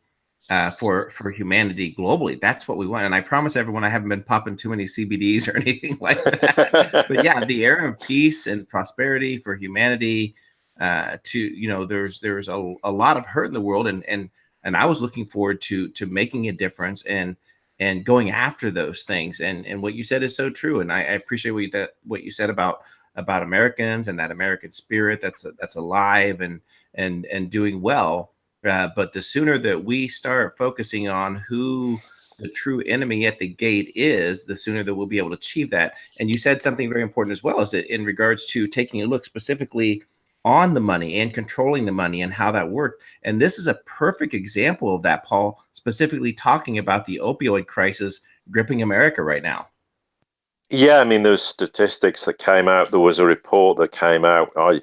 for humanity globally, that's what we want. And I promise everyone, I haven't been popping too many CBDs or anything like that. But yeah, the era of peace and prosperity for humanity. There's a lot of hurt in the world, and I was looking forward to making a difference and going after those things. And what you said is so true. And I appreciate what you said about Americans and that American spirit that's alive and doing well. But the sooner that we start focusing on who the true enemy at the gate is, the sooner that we'll be able to achieve that. And you said something very important as well, is that in regards to taking a look specifically on the money and controlling the money and how that worked. And this is a perfect example of that, Paul, specifically talking about the opioid crisis gripping America right now. Yeah, I mean, there's statistics that came out. There was a report that came out. I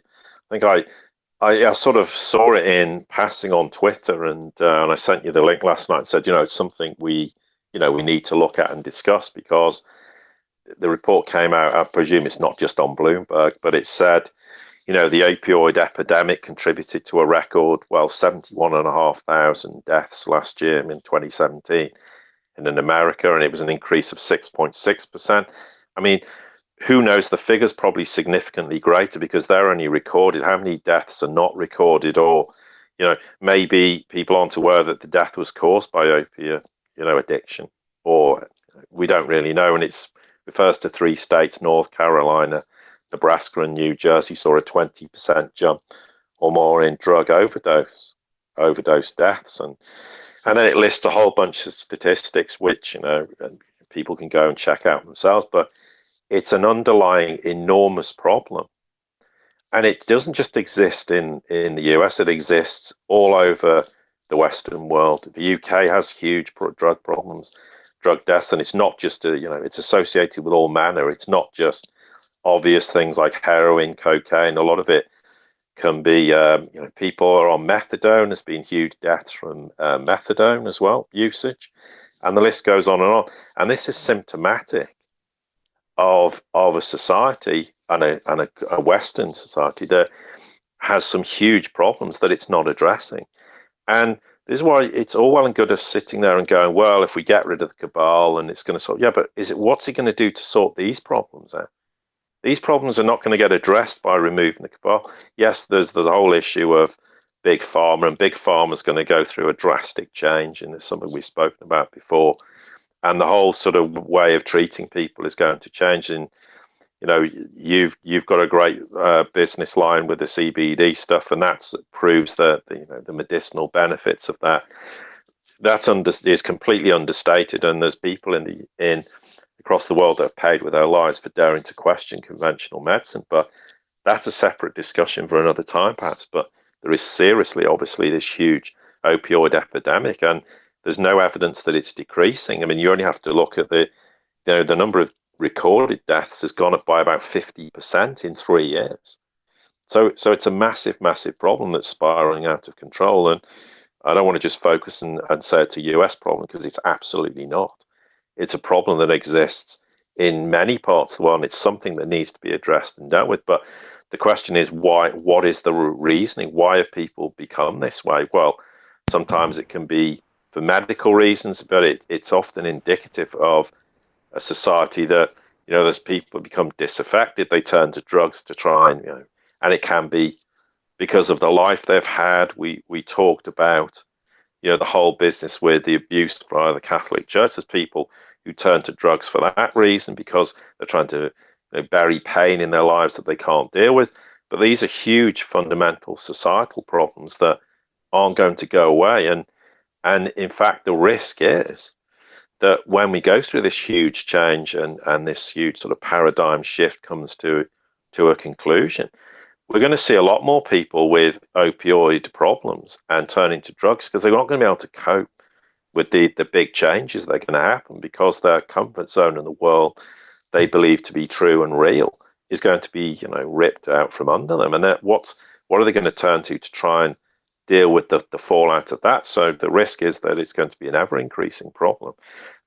think I sort of saw it in passing on Twitter, and I sent you the link last night and said, it's something we need to look at and discuss, because the report came out. I presume it's not just on Bloomberg, but it said, the opioid epidemic contributed to a record, 71,500 deaths last year in 2017 in America, and it was an increase of 6.6%. I mean, who knows, the figure's probably significantly greater, because they're only recorded. How many deaths are not recorded? Or, maybe people aren't aware that the death was caused by opiate, addiction, or we don't really know. And it refers to 3 states, North Carolina, Nebraska, and New Jersey, saw a 20% jump or more in drug overdose deaths. And And then it lists a whole bunch of statistics, which, people can go and check out themselves. But it's an underlying enormous problem. And it doesn't just exist in the US, it exists all over the Western world. The UK has huge drug problems, drug deaths, and it's not just, it's associated with all manner. It's not just obvious things like heroin, cocaine. A lot of it can be, people are on methadone. There's been huge deaths from methadone as well, usage. And the list goes on and on. And this is symptomatic of a society and a Western society that has some huge problems that it's not addressing. And this is why it's all well and good us sitting there and going, well, if we get rid of the cabal and it's going to sort, yeah, but what's it going to do to sort these problems out? These problems are not going to get addressed by removing the cabal. Yes, there's the whole issue of big pharma, and big pharma is going to go through a drastic change, and it's something we've spoken about before. And the whole sort of way of treating people is going to change. And you've got a great business line with the CBD stuff, and that proves that the medicinal benefits of that. Is completely understated, and there's people in across the world that have paid with their lives for daring to question conventional medicine. But that's a separate discussion for another time, perhaps. But there is seriously, obviously, this huge opioid epidemic, and there's no evidence that it's decreasing. I mean, you only have to look at the number of recorded deaths has gone up by about 50% in 3 years. So it's a massive, massive problem that's spiraling out of control. And I don't want to just focus and say it's a US problem, because it's absolutely not. It's a problem that exists in many parts of the world. It's something that needs to be addressed and dealt with. But the question is, why? What is the reasoning? Why have people become this way? Well, sometimes it can be for medical reasons, but it's often indicative of a society that, there's people become disaffected. They turn to drugs to try and it can be because of the life they've had. We talked about, the whole business with the abuse via the Catholic Church. There's people who turn to drugs for that reason, because they're trying to bury pain in their lives that they can't deal with. But these are huge fundamental societal problems that aren't going to go away. And in fact, the risk is that when we go through this huge change and this huge sort of paradigm shift comes to a conclusion, we're going to see a lot more people with opioid problems and turning to drugs, because they're not going to be able to cope with the big changes that are going to happen, because their comfort zone in the world they believe to be true and real is going to be ripped out from under them. And what are they going to turn to try and deal with the fallout of that? So the risk is that it's going to be an ever increasing problem,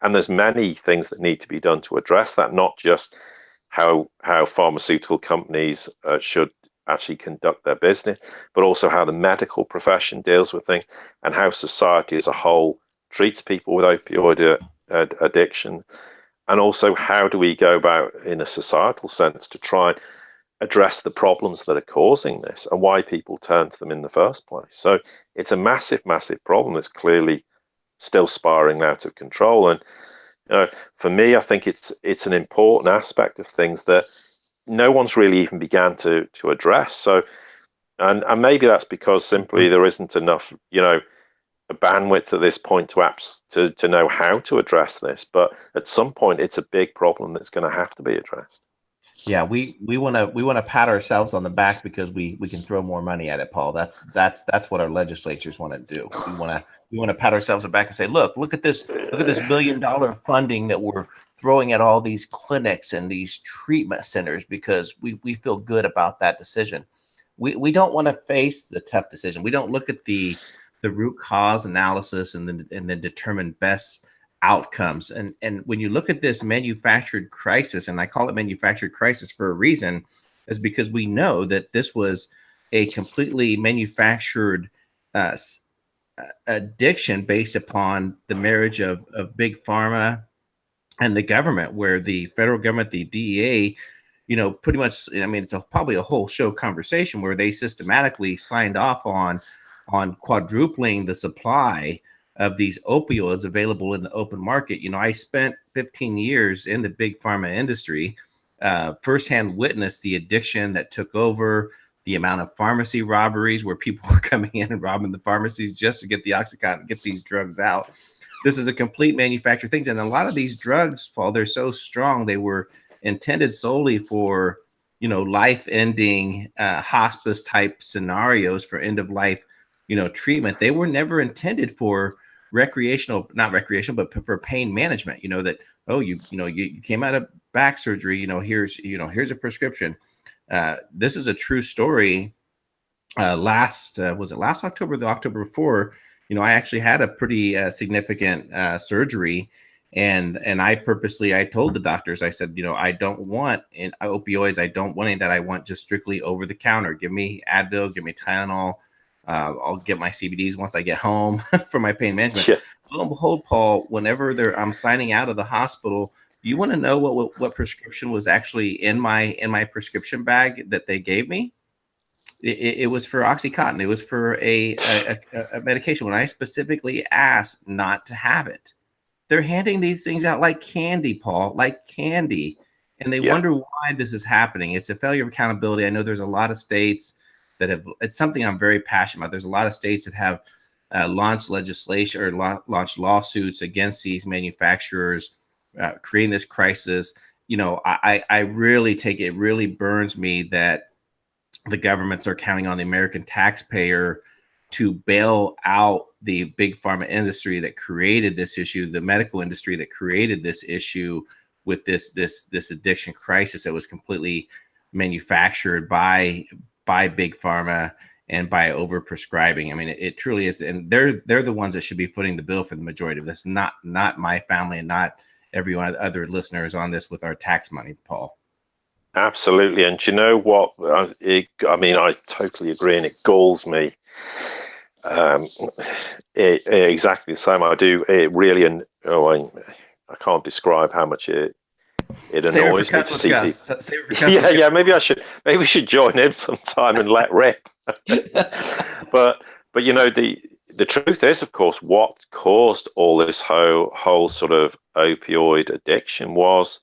and there's many things that need to be done to address that, not just how pharmaceutical companies should actually conduct their business, but also how the medical profession deals with things, and how society as a whole treats people with opioid addiction. And also, how do we go about, in a societal sense, to try and address the problems that are causing this and why people turn to them in the first place? So it's a massive, massive problem that's clearly still spiraling out of control. And for me, I think it's an important aspect of things that no one's really even began to address. So, and maybe that's because simply there isn't enough, a bandwidth at this point to know how to address this. But at some point, it's a big problem that's going to have to be addressed. Yeah, we want to pat ourselves on the back because we can throw more money at it, Paul. That's what our legislatures want to do. We want to pat ourselves on the back and say, look at this $1 billion funding that we're throwing at all these clinics and these treatment centers, because we feel good about that decision. We don't want to face the tough decision. We don't look at the root cause analysis and then determine best outcomes. And when you look at this manufactured crisis, and I call it manufactured crisis for a reason, is because we know that this was a completely manufactured addiction based upon the marriage of big pharma and the government, where the federal government, the DEA, pretty much, I mean, it's probably a whole show conversation where they systematically signed off on quadrupling the supply of these opioids available in the open market. I spent 15 years in the big pharma industry, firsthand witnessed the addiction that took over, the amount of pharmacy robberies where people were coming in and robbing the pharmacies just to get the Oxycontin, get these drugs out. This is a complete manufactured things. And a lot of these drugs, Paul, they're so strong, they were intended solely for, life-ending hospice type scenarios for end of life, treatment. They were never intended for not recreational, but for pain management. That, oh, you came out of back surgery. Here's a prescription. This is a true story. Was it last October, the October before? I actually had a pretty significant surgery. And I told the doctors, I said, I don't want opioids. I don't want any of that. I want just strictly over the counter. Give me Advil, give me Tylenol. I'll get my CBDs once I get home for my pain management. Yeah. Lo and behold, Paul, whenever I'm signing out of the hospital, you want to know what prescription was actually in my prescription bag that they gave me? It was for Oxycontin. It was for a medication when I specifically asked not to have it. They're handing these things out like candy, Paul, like candy. And they wonder why this is happening. It's a failure of accountability. I know there's a lot of states that it's something I'm very passionate about. There's a lot of states that have launched legislation or launched lawsuits against these manufacturers, creating this crisis. I really it really burns me that the governments are counting on the American taxpayer to bail out the big pharma industry that created this issue, the medical industry that created this issue with this addiction crisis that was completely manufactured by big pharma and by overprescribing. I mean, it truly is, and they're the ones that should be footing the bill for the majority of this, not my family and not everyone other listeners on this with our tax money, Paul. Absolutely. And you know what? I totally agree, and it galls me. Exactly the same. I do. It really, and I can't describe how much it annoys me to see people. Yeah. Maybe we should join in sometime and let rip. but the truth is, of course, what caused all this whole sort of opioid addiction was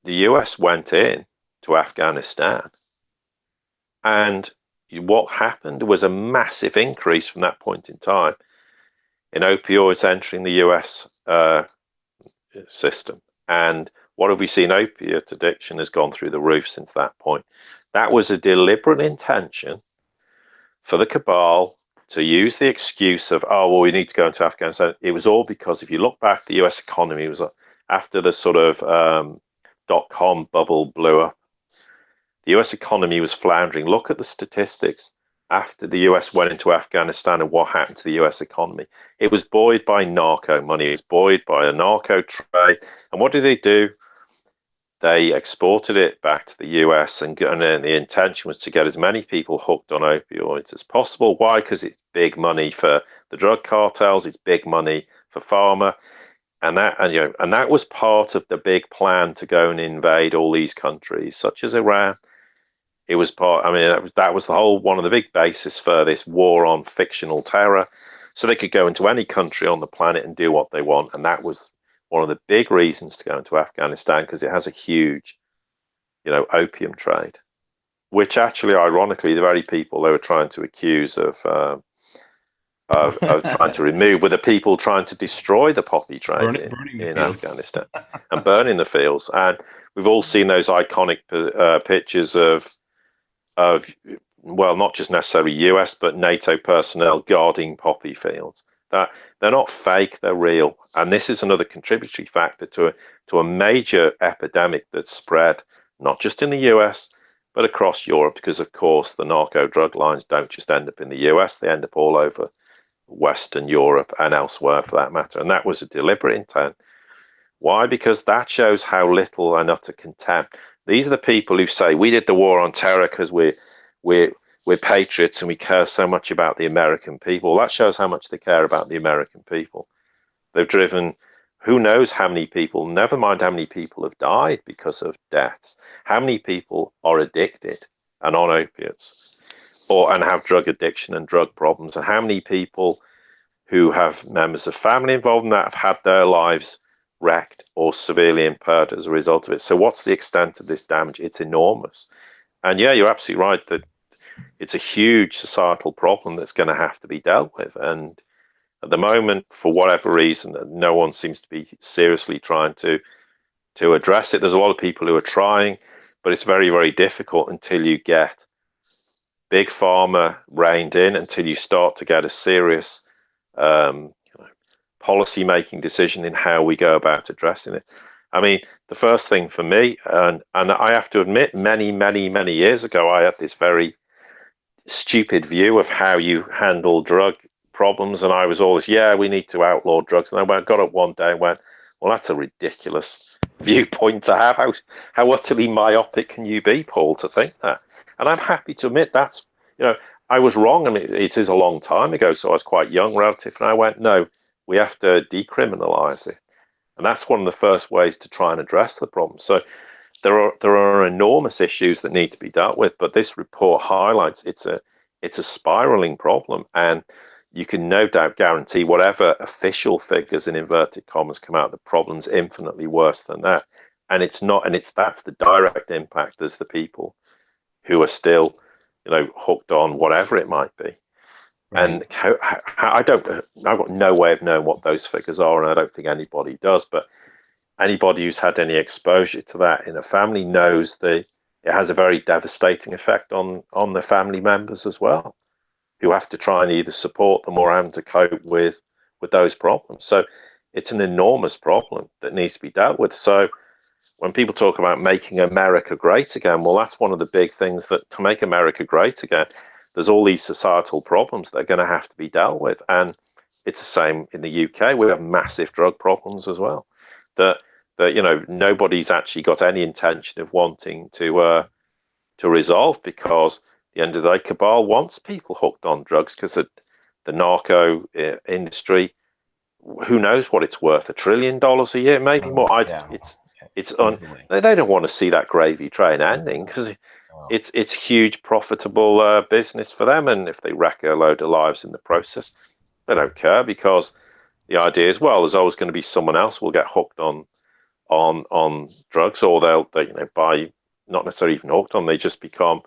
the US went in to Afghanistan, and what happened was a massive increase from that point in time in opioids entering the US system. And what have we seen? Opiate addiction has gone through the roof since that point. That was a deliberate intention for the cabal to use the excuse of, oh, well, we need to go into Afghanistan. It was all because if you look back, the US economy was after the sort of dot-com bubble blew up. The US economy was floundering. Look at the statistics after the US went into Afghanistan and what happened to the US economy. It was buoyed by narco money. It was buoyed by a narco trade. And what did they do? They exported it back to the US, and the intention was to get as many people hooked on opioids as possible. Why? Because it's big money for the drug cartels. It's big money for pharma. And that was part of the big plan to go and invade all these countries, such as Iran. It was that was the whole one of the big bases for this war on fictional terror. So they could go into any country on the planet and do what they want. And that was one of the big reasons to go into Afghanistan, because it has a huge, opium trade, which actually, ironically, the very people they were trying to accuse of trying to remove were the people trying to destroy the poppy trade in Afghanistan and burning the fields. And we've all seen those iconic pictures of not just necessarily US, but NATO personnel guarding poppy fields. That they're not fake, they're real. And this is another contributory factor to a major epidemic that's spread not just in the US, but across Europe, because of course the narco drug lines don't just end up in the US, they end up all over Western Europe and elsewhere for that matter. And that was a deliberate intent. Why? Because that shows how little and utter contempt. These are the people who say we did the war on terror because we're patriots and we care so much about the American people. That shows how much they care about the American people. They've driven who knows how many people, never mind how many people have died because of deaths. How many people are addicted and on opiates and have drug addiction and drug problems, and how many people who have members of family involved in that have had their lives wrecked or severely impaired as a result of it. So what's the extent of this damage? It's enormous. And yeah, you're absolutely right that it's a huge societal problem that's going to have to be dealt with. And at the moment, for whatever reason, no one seems to be seriously trying to address it. There's a lot of people who are trying, but it's very, very difficult until you get big pharma reined in, until you start to get a serious policy making decision in how we go about addressing it. I mean, the first thing for me, and I have to admit, many years ago, I had this very stupid view of how you handle drug problems, and I was always, yeah, we need to outlaw drugs. And I got up one day and went, well, that's a ridiculous viewpoint to have. How utterly myopic can you be, Paul, to think that? And I'm happy to admit that's, I was wrong. I mean, it is a long time ago, so I was quite young relative, and I went, no, we have to decriminalize it. And that's one of the first ways to try and address the problem. So there are enormous issues that need to be dealt with, but this report highlights it's a spiraling problem, and you can no doubt guarantee whatever official figures in inverted commas come out, the problem's infinitely worse than that. And it's not, and that's the direct impact. There's the people who are still, hooked on whatever it might be. Right. And I've got no way of knowing what those figures are, and I don't think anybody does. But anybody who's had any exposure to that in a family knows that it has a very devastating effect on the family members as well, who have to try and either support them or having to cope with those problems. So it's an enormous problem that needs to be dealt with. So when people talk about making America great again, well, that's one of the big things, that to make America great again, there's all these societal problems that are going to have to be dealt with. And it's the same in the UK. We have massive drug problems as well, that nobody's actually got any intention of wanting to resolve, because at the end of the day, cabal wants people hooked on drugs, because the narco industry, who knows what it's worth, $1 trillion a year, maybe more. They don't want to see that gravy train ending, because it's huge profitable business for them, and if they wreck a load of lives in the process, they don't care, because the idea is, well, there's always going to be someone else who will get hooked on drugs, or they'll by not necessarily even hooked on, they just become,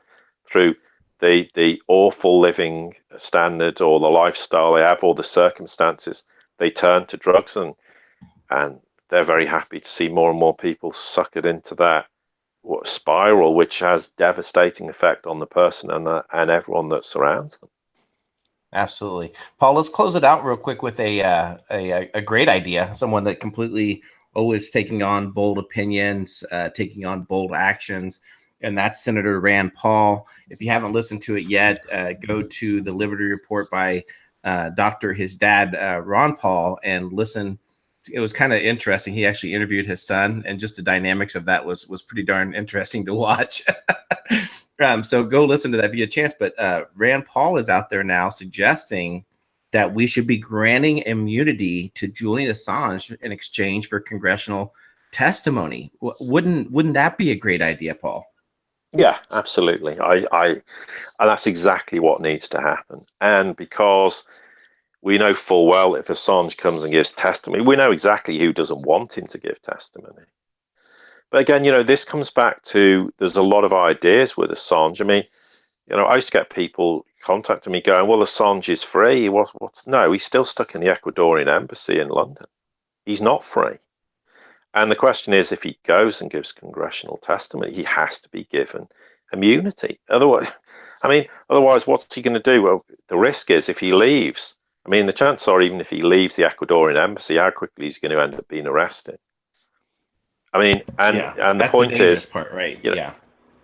through the awful living standards or the lifestyle they have or the circumstances, they turn to drugs, and they're very happy to see more and more people suckered into that spiral, which has devastating effect on the person and everyone that surrounds them. Absolutely. Paul, let's close it out real quick with a great idea, someone that completely always taking on bold opinions, taking on bold actions, and that's Senator Rand Paul. If you haven't listened to it yet, go to the Liberty Report by his dad, Ron Paul, and listen. It was kind of interesting. He actually interviewed his son, and just the dynamics of that was pretty darn interesting to watch. So go listen to that if you get a chance. But Rand Paul is out there now suggesting that we should be granting immunity to Julian Assange in exchange for congressional testimony. Wouldn't that be a great idea, Paul? Yeah, absolutely. And that's exactly what needs to happen. And because we know full well, if Assange comes and gives testimony, we know exactly who doesn't want him to give testimony. But again, this comes back to, there's a lot of ideas with Assange. I mean, I used to get people contacting me going, well, Assange is free. No, he's still stuck in the Ecuadorian embassy in London. He's not free. And the question is, if he goes and gives congressional testimony, he has to be given immunity. Otherwise, what's he going to do? Well, the risk is, if he leaves, the chances are, even if he leaves the Ecuadorian embassy, how quickly he's going to end up being arrested. And the point is, part, right?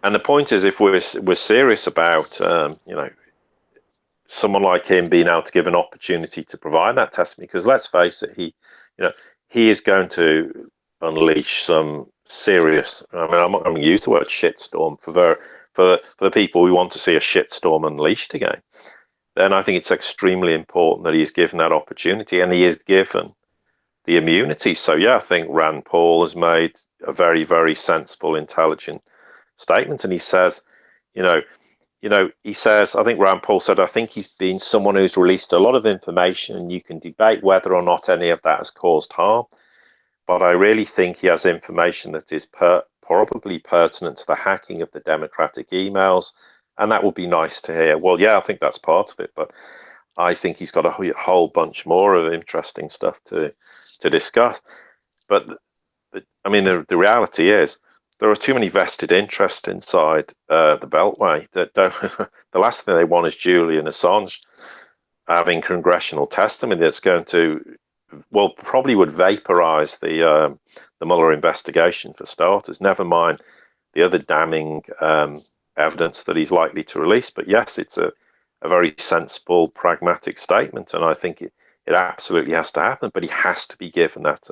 And the point is, if we're serious about someone like him being able to give an opportunity to provide that testimony, because let's face it, he is going to unleash some serious. I'm not going to use the word shitstorm for the people who want to see a shitstorm unleashed again. Then I think it's extremely important that he is given that opportunity, and he is given the immunity. So yeah, I think Rand Paul has made a very, very sensible, intelligent statement, and he says, I think Rand Paul said, I think he's been someone who's released a lot of information, and you can debate whether or not any of that has caused harm, but I really think he has information that is probably pertinent to the hacking of the Democratic emails And that would be nice to hear. Well, yeah, I think that's part of it, but I think he's got a whole bunch more of interesting stuff to discuss. But I mean, the reality is there are too many vested interests inside the Beltway that don't. The last thing they want is Julian Assange having congressional testimony that's going to, well, probably would vaporize the Mueller investigation for starters. Never mind the other damning evidence that he's likely to release. But yes, it's a very sensible, pragmatic statement, and I think it absolutely has to happen. But he has to be given that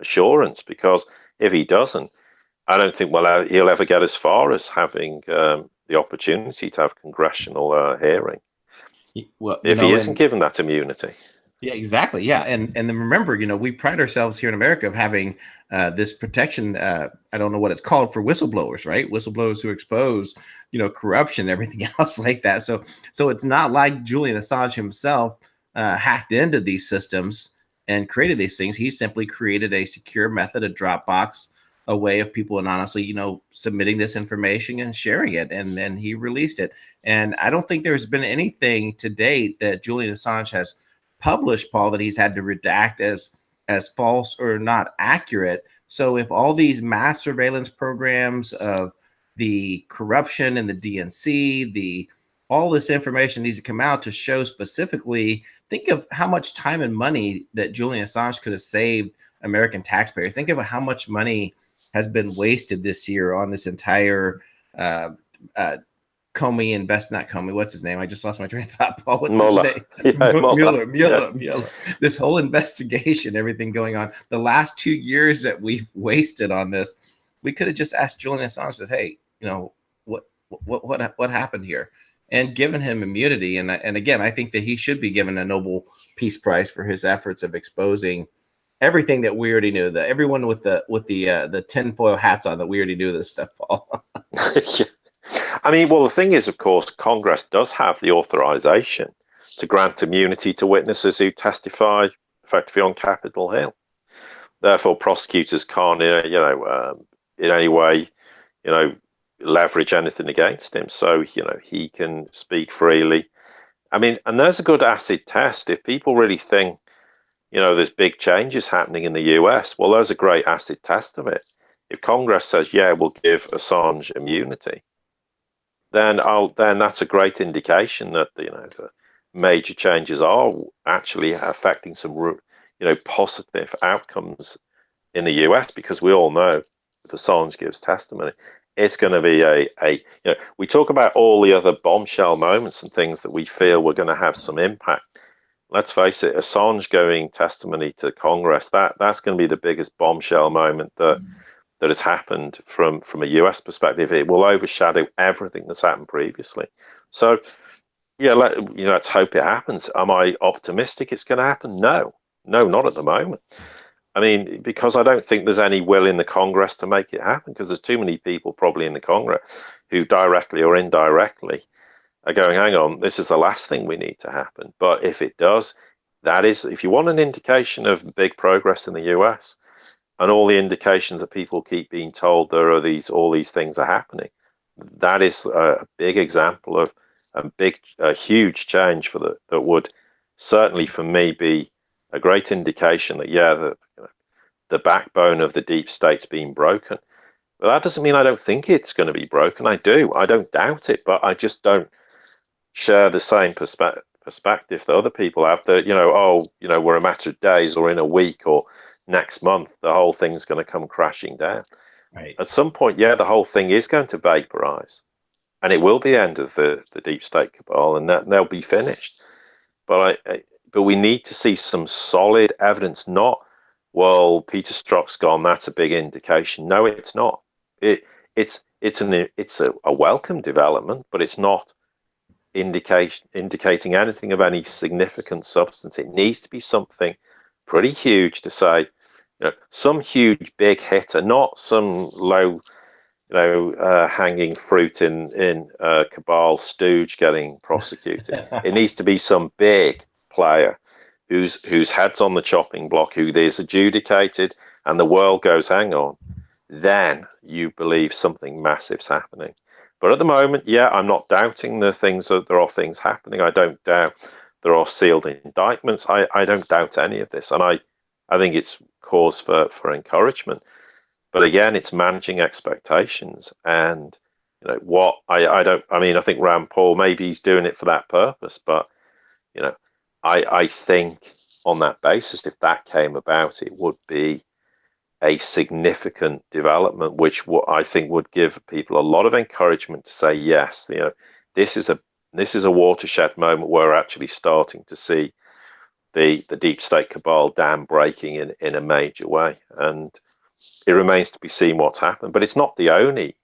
assurance, because if he doesn't, I don't think he'll ever get as far as having the opportunity to have congressional hearing Well, if he isn't given that immunity. Yeah, exactly. Yeah, and then remember, we pride ourselves here in America of having this protection. I don't know what it's called for whistleblowers, right? Whistleblowers who expose, corruption, everything else like that. So it's not like Julian Assange himself hacked into these systems and created these things. He simply created a secure method, a Dropbox, a way of people anonymously, submitting this information and sharing it, and then he released it. And I don't think there's been anything to date that Julian Assange has published, Paul, that he's had to redact as false or not accurate. So if all these mass surveillance programs of the corruption in the DNC, all this information needs to come out to show specifically, think of how much time and money that Julian Assange could have saved American taxpayers. Think of how much money has been wasted this year on this entire not Comey, what's his name? I just lost my train of thought, Paul. What's Mueller. his name? Yeah, Mueller. This whole investigation, everything going on. The last 2 years that we've wasted on this, we could have just asked Julian Assange, hey, what happened here? And given him immunity. And again, I think that he should be given a Nobel Peace Prize for his efforts of exposing everything that we already knew, that everyone with the tinfoil hats on, that we already knew this stuff, Paul. Yeah. I mean, well, the thing is, of course, Congress does have the authorization to grant immunity to witnesses who testify effectively on Capitol Hill. Therefore, prosecutors can't, in any way, leverage anything against him. So, he can speak freely. I mean, and there's a good acid test. If people really think, there's big changes happening in the US, well, there's a great acid test of it. If Congress says, yeah, we'll give Assange immunity, then that's a great indication that the major changes are actually affecting some positive outcomes in the US, because we all know if Assange gives testimony, it's going to be we talk about all the other bombshell moments and things that we feel we're going to have some impact. Let's face it, Assange going testimony to Congress, that's going to be the biggest bombshell moment that has happened from a US perspective. It will overshadow everything that's happened previously. So, yeah, let's hope it happens. Am I optimistic it's going to happen? No, not at the moment. I mean, because I don't think there's any will in the Congress to make it happen, because there's too many people probably in the Congress who directly or indirectly are going, hang on, this is the last thing we need to happen. But if it does, that is, if you want an indication of big progress in the US, and all the indications that people keep being told all these things are happening, that is a big example of a huge change that would certainly, for me, be a great indication that the backbone of the deep state's been broken. But that doesn't mean I don't think it's going to be broken. I don't doubt it, but I just don't share the same perspective that other people have, that we're a matter of days, or in a week, or next month the whole thing's going to come crashing down. Right. At some point, the whole thing is going to vaporize, and it will be the end of the deep state cabal, and they'll be finished. But we need to see some solid evidence. Not, well, Peter Strzok's gone, that's a big indication. No, it's not. It's a welcome development, but it's not indicating anything of any significant substance. It needs to be something pretty huge to say, some huge big hitter, not some low, hanging fruit in cabal stooge getting prosecuted. It needs to be some big player whose head's on the chopping block, who is adjudicated, and the world goes, hang on, then you believe something massive's happening. But at the moment, yeah, I'm not doubting the things that there are things happening. I don't doubt there are sealed indictments. I don't doubt any of this, and I think it's cause for encouragement. But again, it's managing expectations, and what I don't. I mean, I think Rand Paul, maybe he's doing it for that purpose, but you know, I think on that basis, if that came about, it would be a significant development, which I think would give people a lot of encouragement to say yes. This is a watershed moment where we're actually starting to see the deep state cabal dam breaking in a major way, and it remains to be seen what's happened. But it's not the only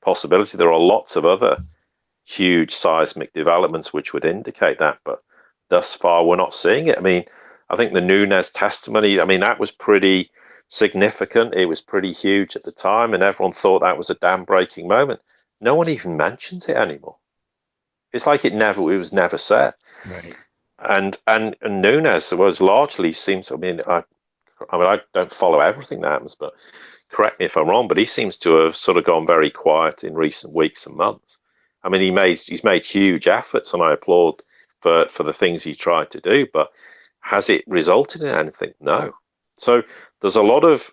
possibility. There are lots of other huge seismic developments which would indicate that, but thus far we're not seeing it. I mean, I think the Nunes testimony, I mean, that was pretty significant. It was pretty huge at the time, and everyone thought that was a dam breaking moment. No one even mentions it anymore. It's like it was never said. Right. And Nunes was largely seems. I mean, I don't follow everything that happens, but correct me if I'm wrong. But he seems to have sort of gone very quiet in recent weeks and months. I mean, he's made huge efforts, and I applaud for the things he tried to do. But has it resulted in anything? No. So there's a lot of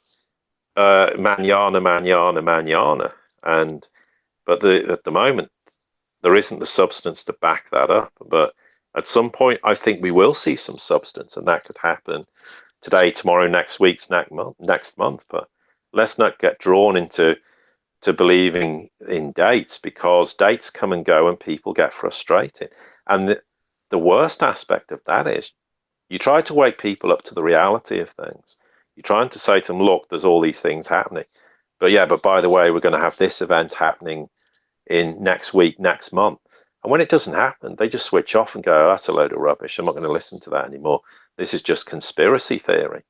manana, and at the moment there isn't the substance to back that up. But at some point, I think we will see some substance, and that could happen today, tomorrow, next week, next month. But let's not get drawn into believing in dates, because dates come and go and people get frustrated. And the worst aspect of that is you try to wake people up to the reality of things. You're trying to say to them, look, there's all these things happening. But by the way, we're going to have this event happening in next week, next month. And when it doesn't happen, they just switch off and go, oh, that's a load of rubbish. I'm not going to listen to that anymore. This is just conspiracy theory.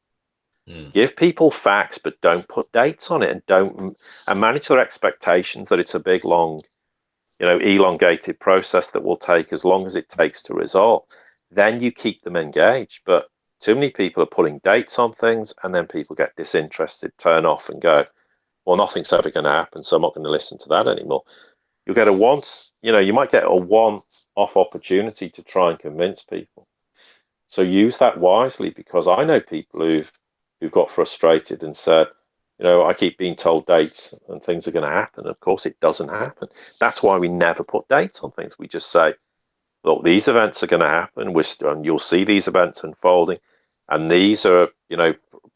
Give people facts, but don't put dates on it, and manage their expectations that it's a big, long, elongated process that will take as long as it takes to resolve. Then you keep them engaged. But too many people are putting dates on things, and then people get disinterested, turn off, and go, well, nothing's ever going to happen, so I'm not going to listen to that anymore. You'll get you might get a one-off opportunity to try and convince people. So use that wisely, because I know people who've got frustrated and said, I keep being told dates and things are going to happen. Of course, it doesn't happen. That's why we never put dates on things. We just say, look, these events are going to happen. And you'll see these events unfolding, and these are,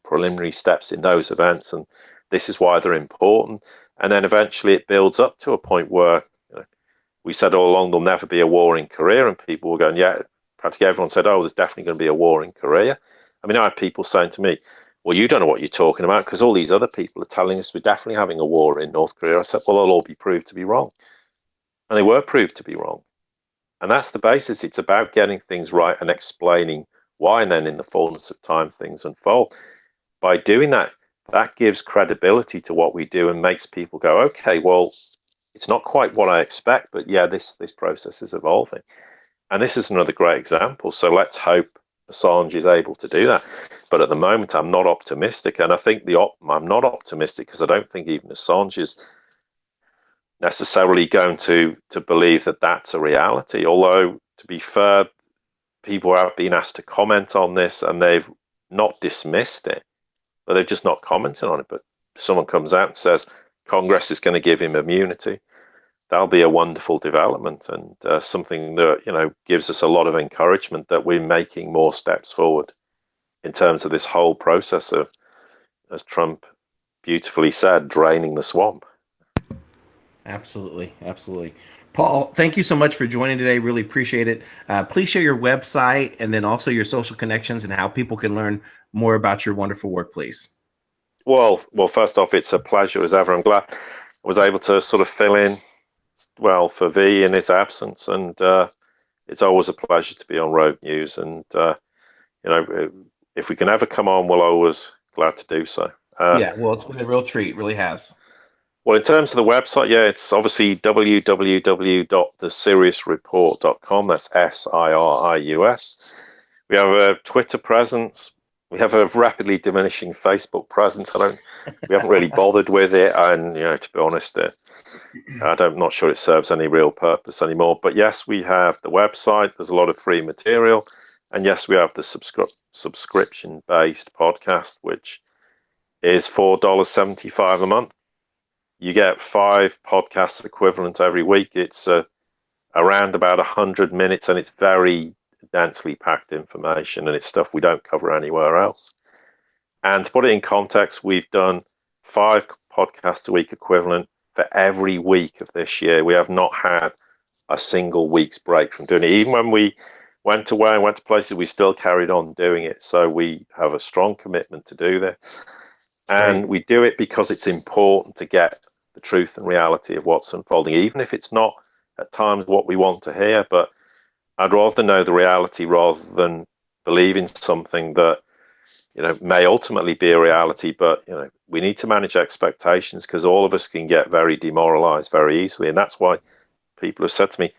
preliminary steps in those events, and this is why they're important. And then eventually it builds up to a point where we said all along there'll never be a war in Korea, and people were going, yeah. Practically everyone said, oh, there's definitely going to be a war in Korea. I mean, I had people saying to me, well, you don't know what you're talking about, because all these other people are telling us we're definitely having a war in North Korea. I said, well, they'll all be proved to be wrong. And they were proved to be wrong. And that's the basis. It's about getting things right and explaining why, and then in the fullness of time, things unfold. By doing that, that gives credibility to what we do and makes people go, okay, well, it's not quite what I expect, but yeah, this process is evolving. And this is another great example. So let's hope Assange is able to do that. But at the moment, I'm not optimistic. And I think I'm not optimistic because I don't think even Assange is necessarily going to believe that that's a reality. Although, to be fair, people have been asked to comment on this and they've not dismissed it, but they've just not commented on it. But someone comes out and says Congress is going to give him immunity. That'll be a wonderful development, and something that gives us a lot of encouragement that we're making more steps forward in terms of this whole process of, as Trump beautifully said, draining the swamp. Absolutely. Absolutely. Paul, thank you so much for joining today. Really appreciate it. Please share your website and then also your social connections and how people can learn more about your wonderful work, please. Well, first off, it's a pleasure as ever. I'm glad I was able to sort of fill in for V in his absence, and it's always a pleasure to be on Rogue News. And if we can ever come on, we'll always glad to do so. Yeah, well, it's been a real treat. It really has. Well, in terms of the website, yeah, it's obviously www.thesiriusreport.com. That's SIRIUS. We have a Twitter presence, we have a rapidly diminishing Facebook presence. We haven't really bothered with it, and to be honest, I'm not sure it serves any real purpose anymore. But yes, we have the website. There's a lot of free material, and yes, we have the subscription-based podcast, which is $4.75 a month. You get 5 podcasts equivalent every week. It's around about 100 minutes, and it's very densely packed information, and it's stuff we don't cover anywhere else. And to put it in context, we've done 5 podcasts a week equivalent for every week of this year. We have not had a single week's break from doing it. Even when we went away and went to places, we still carried on doing it. So we have a strong commitment to do this. And we do it because it's important to get the truth and reality of what's unfolding, even if it's not at times what we want to hear. But I'd rather know the reality rather than believe in something that may ultimately be a reality. But we need to manage expectations, because all of us can get very demoralized very easily. And that's why people have said to me,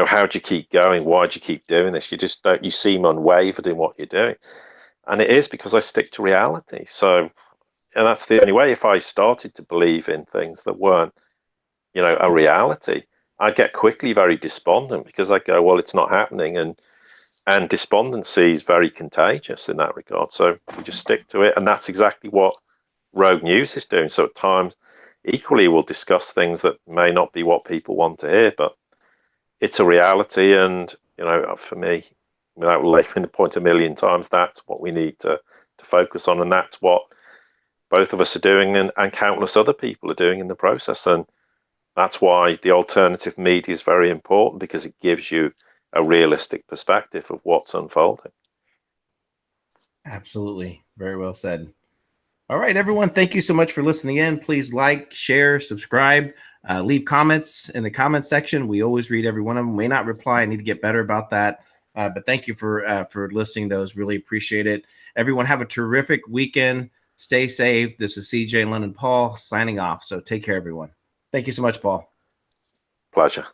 how do you keep going? Why do you keep doing this? You seem unwavered in what you're doing. And it is because I stick to reality. So, and that's the only way. If I started to believe in things that weren't, a reality, I'd get quickly very despondent, because I go, well, it's not happening. And despondency is very contagious in that regard. So we just stick to it. And that's exactly what Rogue News is doing. So at times, equally, we'll discuss things that may not be what people want to hear, but it's a reality. And, for me, without laboring the point a million times, that's what we need to focus on. And that's what both of us are doing, and countless other people are doing in the process. And that's why the alternative media is very important, because it gives you a realistic perspective of what's unfolding. Absolutely. Very well said. All right, everyone. Thank you so much for listening in. Please like, share, subscribe, leave comments in the comment section. We always read every one of them. May not reply. I need to get better about that. But thank you for listening to those. Really appreciate it. Everyone have a terrific weekend. Stay safe. This is CJ, London Paul signing off. So take care, everyone. Thank you so much, Paul. Pleasure.